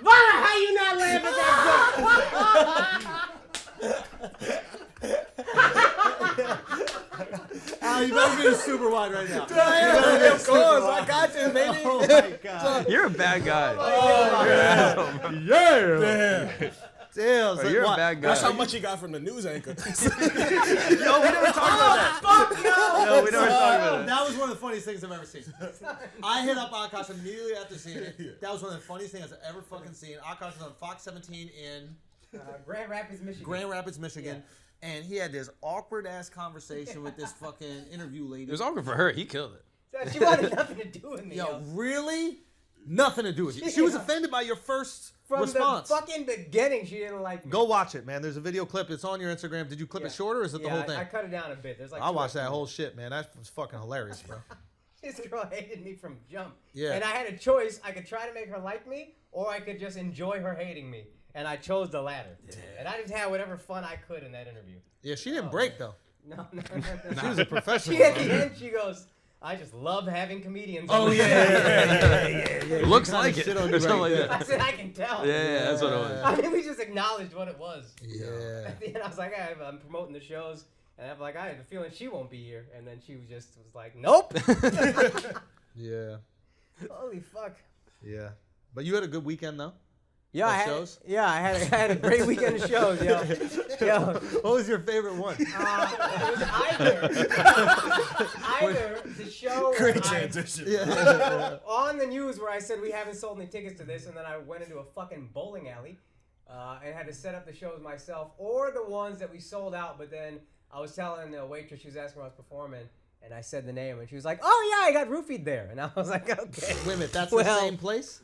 Vara, how you not laughing at that Al, you better get a super wide right now. Of course, I got you, baby. Oh my God. You're a bad guy. Yeah. Damn, Bro, you're a bad guy. That's how much he got from the news anchor. Yo, we never talked about that. Fuck no! No, we never talked about it. That was one of the funniest things I've ever seen. I hit up Akash immediately after seeing it. That was one of the funniest things I've ever fucking seen. Akash was on Fox 17 in Grand Rapids, Michigan. Grand Rapids, Michigan. And he had this awkward ass conversation with this fucking interview lady. It was awkward for her. He killed it. So she wanted nothing to do with me. Yo, really? Nothing to do with you. She was offended by your first From response. the fucking beginning, she didn't like me. Go watch it, man. There's a video clip. It's on your Instagram. Did you clip it short or is it the whole thing? I cut it down a bit. There's like I 2 watched that extra whole minutes. shit, man. That was fucking hilarious, bro. This girl hated me from jump. Yeah. And I had a choice. I could try to make her like me, or I could just enjoy her hating me. And I chose the latter. Yeah. And I just had whatever fun I could in that interview. Yeah, she didn't break, though. No. She was a professional. She at the end, she goes, I just love having comedians. Oh, yeah. It looks like it. shit on Or you something right like there. that. I said, I can tell. Yeah, that's what it was. I mean, we just acknowledged what it was. Yeah. At the end, I was like, I'm promoting the shows. And I'm like, I have a feeling she won't be here. And then she was like, nope. Yeah. Holy fuck. Yeah. But you had a good weekend, though? Yeah, Of shows? I had a great weekend of shows, yo. What was your favorite one? It was either the show Great where transition. on the news where I said we haven't sold any tickets to this, and then I went into a fucking bowling alley and had to set up the shows myself, or the ones that we sold out, but then I was telling the waitress, she was asking where I was performing, and I said the name, and she was like, "Oh yeah, I got roofied there," and I was like, "Okay." Wait a minute, that's Well, the same place?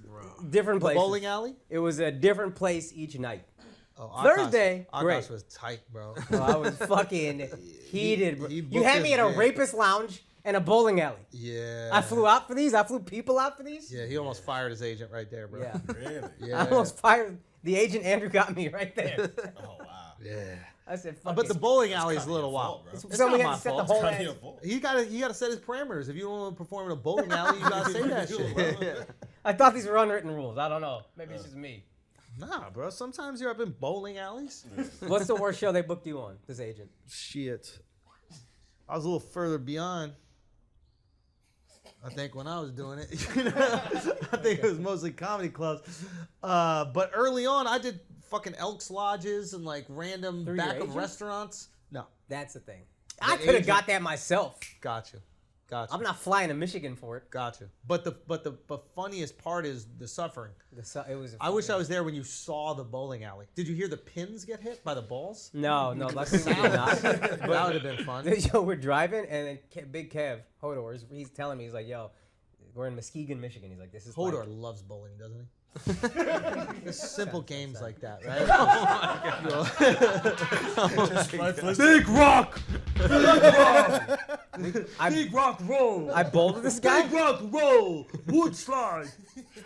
Different The places. bowling alley? It was a different place each night. Oh, Thursday, Akash great. was tight, bro. Oh, I was fucking heated, bro. he You booked had me his at a gig. rapist lounge and a bowling alley. Yeah. I flew out for these. I flew people out for these. Yeah, he almost fired his agent right there, bro. Yeah. Really? Yeah. I almost fired the agent. Andrew got me right there. Oh, wow. Yeah. I said, "Fuck But it." the bowling alley is a kinda little your wild. fault, bro. It's So not we my had to set the fault. whole Kinda ass- your fault. He gotta set his parameters. If you don't want to perform in a bowling alley, you gotta say that shit. I thought these were unwritten rules. I don't know. Maybe it's just me. Nah, bro. Sometimes you're up in bowling alleys. What's the worst show they booked you on? This agent. Shit. I was a little further beyond. I think when I was doing it, I think it was mostly comedy clubs. But early on, I did fucking Elks Lodges and like random Through back your of agent? restaurants. No, That's the thing. I could have agent- got that myself. got you. I'm not flying to Michigan for it. Got you. But the funniest part is the suffering. It was. I wish I was there when you saw the bowling alley. Did you hear the pins get hit by the balls? No, luckily we did not. That would have been fun. Yo, we're driving, and then Big Kev Hodor, he's telling me, he's like, "Yo, we're in Muskegon, Michigan." He's like, "This is Hodor like, loves bowling, doesn't he? It's simple games like that, right? Big rock! Big rock roll! I bowled with this guy. Big rock roll! Wood slide!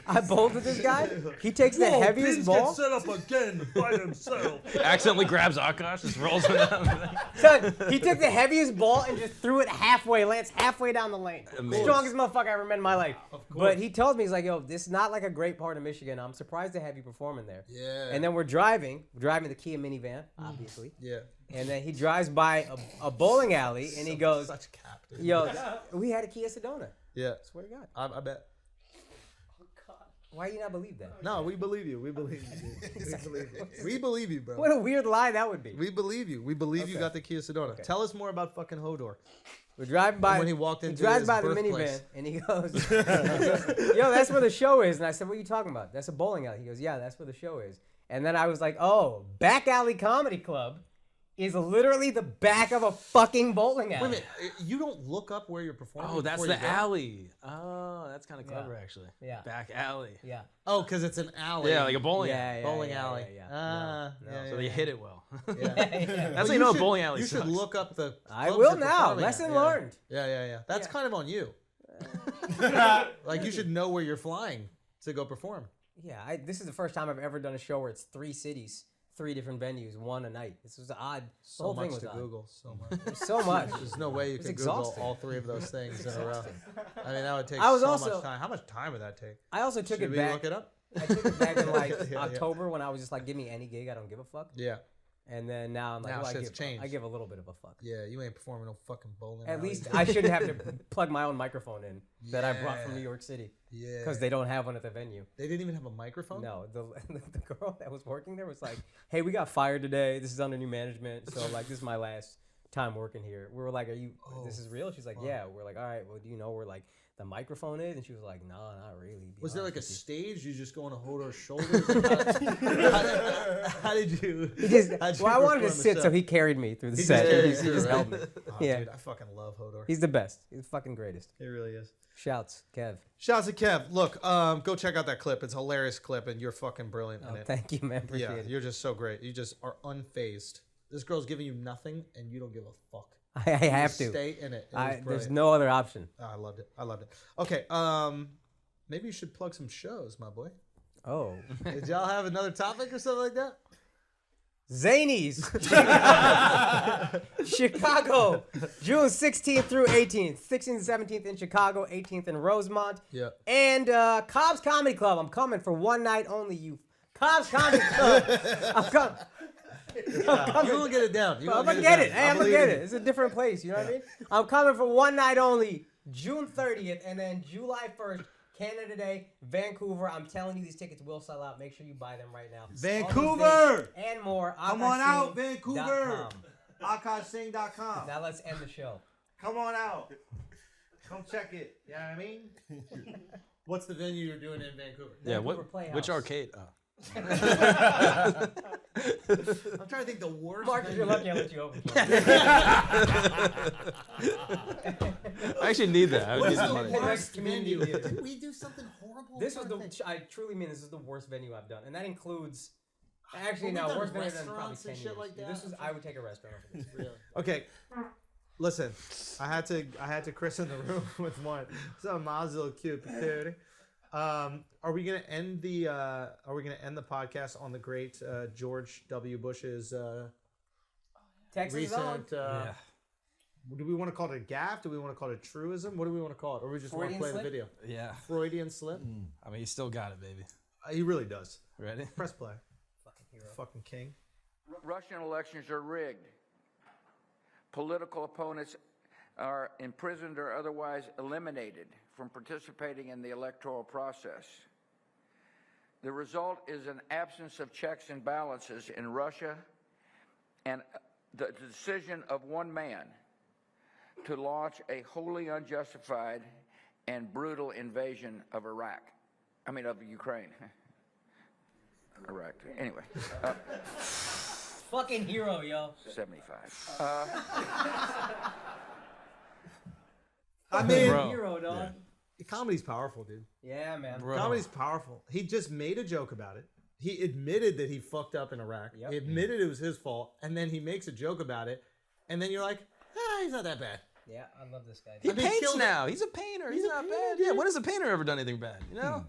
I bowled with this guy. He takes the heaviest ball. set up again by themselves. Accidentally grabs Akash, just rolls it down. Son, he took the heaviest ball and just threw it halfway, lands halfway down the lane. Amazing. Strongest motherfucker I ever met in my life. But he told me, he's like, "Yo, this is not like a great part of Michigan. I'm surprised to have you performing there." Yeah. And then we're driving the Kia minivan, obviously. Yeah. And then he drives by a bowling alley, and he goes, Such cap, dude. "Yo, we had a Kia Sedona." Yeah. Swear to God. I bet. Why you not believe that? No, we believe you. We believe you. Dude. We believe you. We believe you, bro. What a weird lie that would be. We believe you. We believe you Okay. got the Kia Sedona. Okay. Tell us more about fucking Hodor. We're driving by. When he walked into drives his by the birthplace. minivan, and he goes, "Yo, that's where the show is." And I said, "What are you talking about? That's a bowling alley." He goes, "Yeah, that's where the show is." And then I was like, "Oh, Back Alley Comedy Club is literally the back of a fucking bowling alley." Wait a minute. You don't look up where you're performing. Oh, that's before the you go? alley. Oh, that's kind of clever, actually. Yeah. Back alley. Yeah. Oh, because it's an alley. Yeah, like a bowling alley. Yeah, bowling alley. Yeah. Ah, No, yeah, no. yeah, So they yeah. hit it well. Yeah. That's Well, how you know a should- bowling alley You should sucks. look up the. I clubs will you're now. performing at. Lesson Yeah. learned. Yeah. That's Yeah. kind of on you. Like you should know where you're flying to go perform. Yeah, this is the first time I've ever done a show where it's 3 cities, 3 different venues, one a night. This was odd. The So whole much thing was to odd. Google. So much. There's so much. There's no way you It's can exhausting. Google all 3 of those things in a row. I mean, that would take I was so also- much time. How much time would that take? I also took Should it we back. look it up? I took it back in like Yeah. October when I was just like, "Give me any gig, I don't give a fuck." Yeah. And then now I'm like, Now well, shit's changed. I give a little bit of a fuck. Yeah, you ain't performing no fucking bowling. At alleys. least I shouldn't have to plug my own microphone in that I brought from Yeah. New York City. Yeah. Because they don't have one at the venue. They didn't even have a microphone? No, the girl that was working there was like, hey, we got fired today. This is under new management. So, like, this is my last time working here. We were like, this is real? She's like, yeah. We're like, all right, well, do you know where, like, the microphone is? And she was like, no, not really. Was there like a honest with stage? You just go on Hodor's shoulders? How did you? you." He just, how'd you well, I wanted to perform the sit, show? so he carried me through the He set. just carried He you through, just right? held me. Oh, Yeah. Dude, I fucking love Hodor. He's the best. He's the fucking greatest. He really is. Shouts, Kev. Shouts to Kev. Look, go check out that clip. It's a hilarious clip, and you're fucking brilliant in Oh, it. thank you, man. Appreciate Yeah, it. you're just so great. You just are unfazed. This girl's giving you nothing, and you don't give a fuck. I have Just to. stay in it. There's Brilliant. no other option. Oh, I loved it. I loved it. Okay, maybe you should plug some shows, my boy. Oh. Did y'all have another topic or something like that? Zanies. Chicago, June 16th through 18th. 16th and 17th in Chicago, 18th in Rosemont. Yeah. And Cobb's Comedy Club. I'm coming for one night only, you. Cobb's Comedy Club. I'm coming. You're gonna get it down. I'm gonna get it. Hey, I'm gonna get it. It's a different place. You know what I mean? I'm coming for one night only, June 30th, and then July 1st, Canada Day, Vancouver. I'm telling you, these tickets will sell out. Make sure you buy them right now. Vancouver! All those dates and more. Come on out, akashsing.com. Vancouver. akashsing.com. Now let's end the show. Come on out. Come check it. You know what I mean? What's the venue you're doing in Vancouver? Yeah, Vancouver Playhouse. which arcade? Oh. I'm trying to think the worst. Mark, if you're lucky, I'll let you open. I actually need that. I would need What's the the money. worst Community venue? theater. Did we do something horrible? This was I'm trying to think. I truly mean this is the worst venue I've done, and that includes. Actually, Well, no, we've done worst venue than probably restaurants 10 and years. shit like that. This was I would take a restaurant over this. Really. Okay. Listen, I had to christen the room with one. So Mazel cute patootie. Are we gonna end the podcast on the great George W. Bush's Texas on. recent? Do we want to call it a gaffe? Do we want to call it a truism? What do we want to call it? Or we just want to Freudian play slip? the video? Yeah. Freudian slip. I mean, you still got it, baby. He really does. Ready? Press play. Fucking hero. Fucking king. Russian elections are rigged. Political opponents are imprisoned or otherwise eliminated from participating in the electoral process. The result is an absence of checks and balances in Russia and the decision of one man to launch a wholly unjustified and brutal invasion of of Ukraine. Iraq. Anyway. Fucking hero, yo. 75. I mean, Bro. Hero, dog. comedy's powerful, dude. Yeah, man. Bro. Comedy's powerful. He just made a joke about it. He admitted that he fucked up in Iraq. Yep. He admitted it was his fault, and then he makes a joke about it, and then you're like, he's not that bad. Yeah, I love this guy. He I mean, paints killed it. now. He's a painter. He's not painter, bad. dude. Yeah. When has a painter ever done anything bad? You know?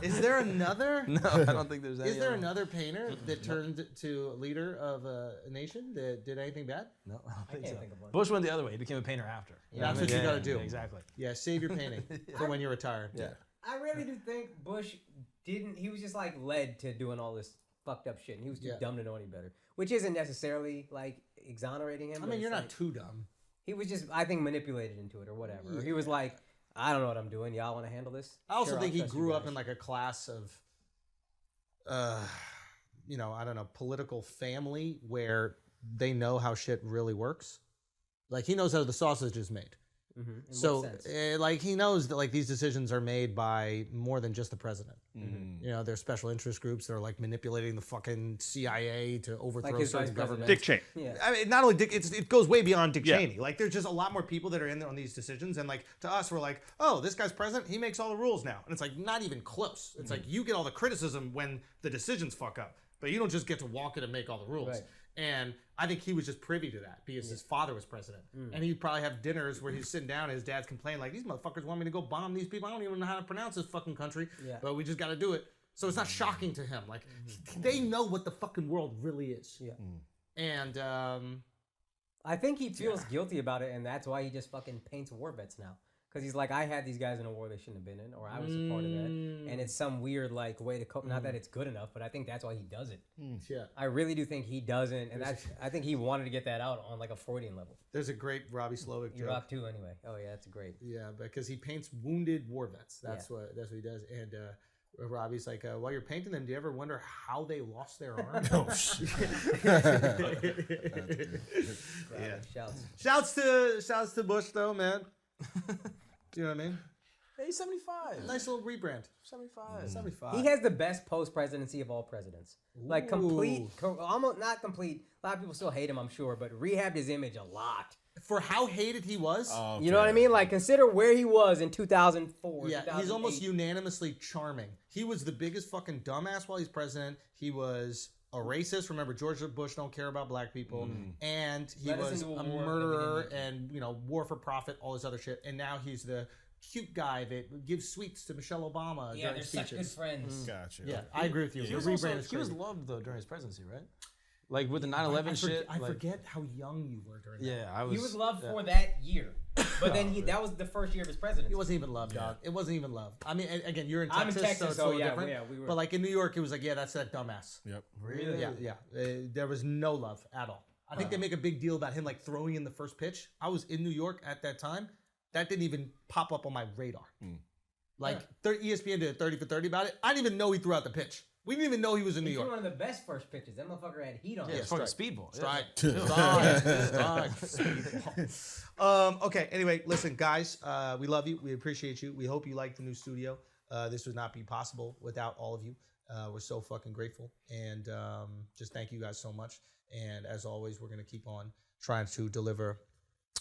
Is there another? No, I don't think there's any. Is there other. another painter that turned to a leader of a nation that did anything bad? No, I don't think can't so. think of one. Bush went the other way. He became a painter after. That's what you gotta do. Exactly. Yeah, save your painting for when you're retired. Yeah. I really do think Bush didn't. He was just like led to doing all this fucked up shit, and he was too Yeah. dumb to know any better. Which isn't necessarily like exonerating him. I but mean, it's you're not like, too dumb. He was just, I think, manipulated into it or whatever. Or he was like, I don't know what I'm doing. Y'all want to handle this? I also Sure, think I'll he trust you grew up guys." in like a class of, I don't know, political family where they know how shit really works. Like he knows how the sausage is made. In what So, sense? like he knows that like these decisions are made by more than just the president. Mm-hmm. You know, there's special interest groups that are like manipulating the fucking CIA to overthrow his certain vice governments. Dick Cheney. Yeah. I mean, not only Dick, it goes way beyond Dick Yeah. Cheney. Like, there's just a lot more people that are in there on these decisions, and like to us, we're like, oh, this guy's president, he makes all the rules now, and it's like not even close. It's like you get all the criticism when the decisions fuck up, but you don't just get to walk in and make all the rules. Right. And I think he was just privy to that because his father was president, and he'd probably have dinners where he's sitting down, and his dad's complaining like, these motherfuckers want me to go bomb these people. I don't even know how to pronounce this fucking country, Yeah. but we just got to do it. So it's not shocking to him. Like they know what the fucking world really is. Yeah. And I think he feels guilty about it, and that's why he just fucking paints war vets now. Because he's like, I had these guys in a war they shouldn't have been in, or I was a part of that. And it's some weird like way to cope. Not that it's good enough, but I think that's why he does it. Yeah. I really do think he doesn't, and I think he wanted to get that out on like a Freudian level. There's a great Robbie Slovic You joke. rock too, anyway. Oh yeah, that's great. Yeah, because he paints wounded war vets. That's what he does. And Robbie's like, while you're painting them, do you ever wonder how they lost their arm? Oh shit. Yeah. Shouts to Bush though, man. Do you know what I mean? Hey, 75. Nice little rebrand. 75. 75. He has the best post-presidency of all presidents. Like almost not complete. A lot of people still hate him, I'm sure, but rehabbed his image a lot. For how hated he was. You know what I mean? Like consider where he was in 2004. Yeah, he's almost 2008. unanimously charming. He was the biggest fucking dumbass while he's president. He was a racist. Remember, George Bush don't care about black people. And he Led us was into a a war that we murderer didn't need. and, war for profit, all this other shit. And now he's the cute guy that gives sweets to Michelle Obama Yeah, during they're such good speeches. friends. Gotcha. Yeah, I agree with you. He The was, rebrand also, is he was crazy. loved though during his presidency, right? Like with the 9/11 shit. I like, forget how young you were during that. Yeah, I was. He was loved for that year, but then that was the first year of his presidency. It wasn't even love, dog. It wasn't even love. I mean, again, you're in I'm in Texas, so Texas, it's a so little yeah, different. yeah, we were- But like in New York, it was like, yeah, that's that dumbass. Yep. Really? Yeah. There was no love at all. I think they make a big deal about him like throwing in the first pitch. I was in New York at that time. That didn't even pop up on my radar. Like ESPN did a 30 for 30 about it. I didn't even know he threw out the pitch. We didn't even know he was in New He threw York. one of the best first pitches. That motherfucker had heat on Yeah, it. it's fucking speedball. Strike. Yeah. Strike. Okay. Anyway, listen, guys. We love you. We appreciate you. We hope you like the new studio. This would not be possible without all of you. We're so fucking grateful, and just thank you guys so much. And as always, we're gonna keep on trying to deliver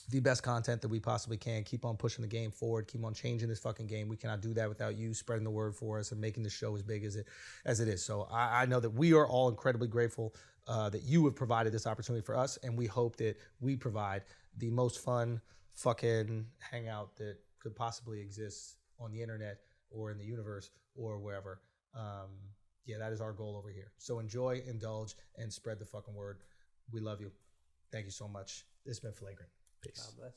the best content that we possibly can. Keep on pushing the game forward. Keep on changing this fucking game. We cannot do that without you spreading the word for us and making the show as big as it is. So I know that we are all incredibly grateful that you have provided this opportunity for us, and we hope that we provide the most fun fucking hangout that could possibly exist on the internet or in the universe or wherever. Yeah, that is our goal over here. So enjoy, indulge, and spread the fucking word. We love you. Thank you so much. This has been Flagrant. Peace. God bless.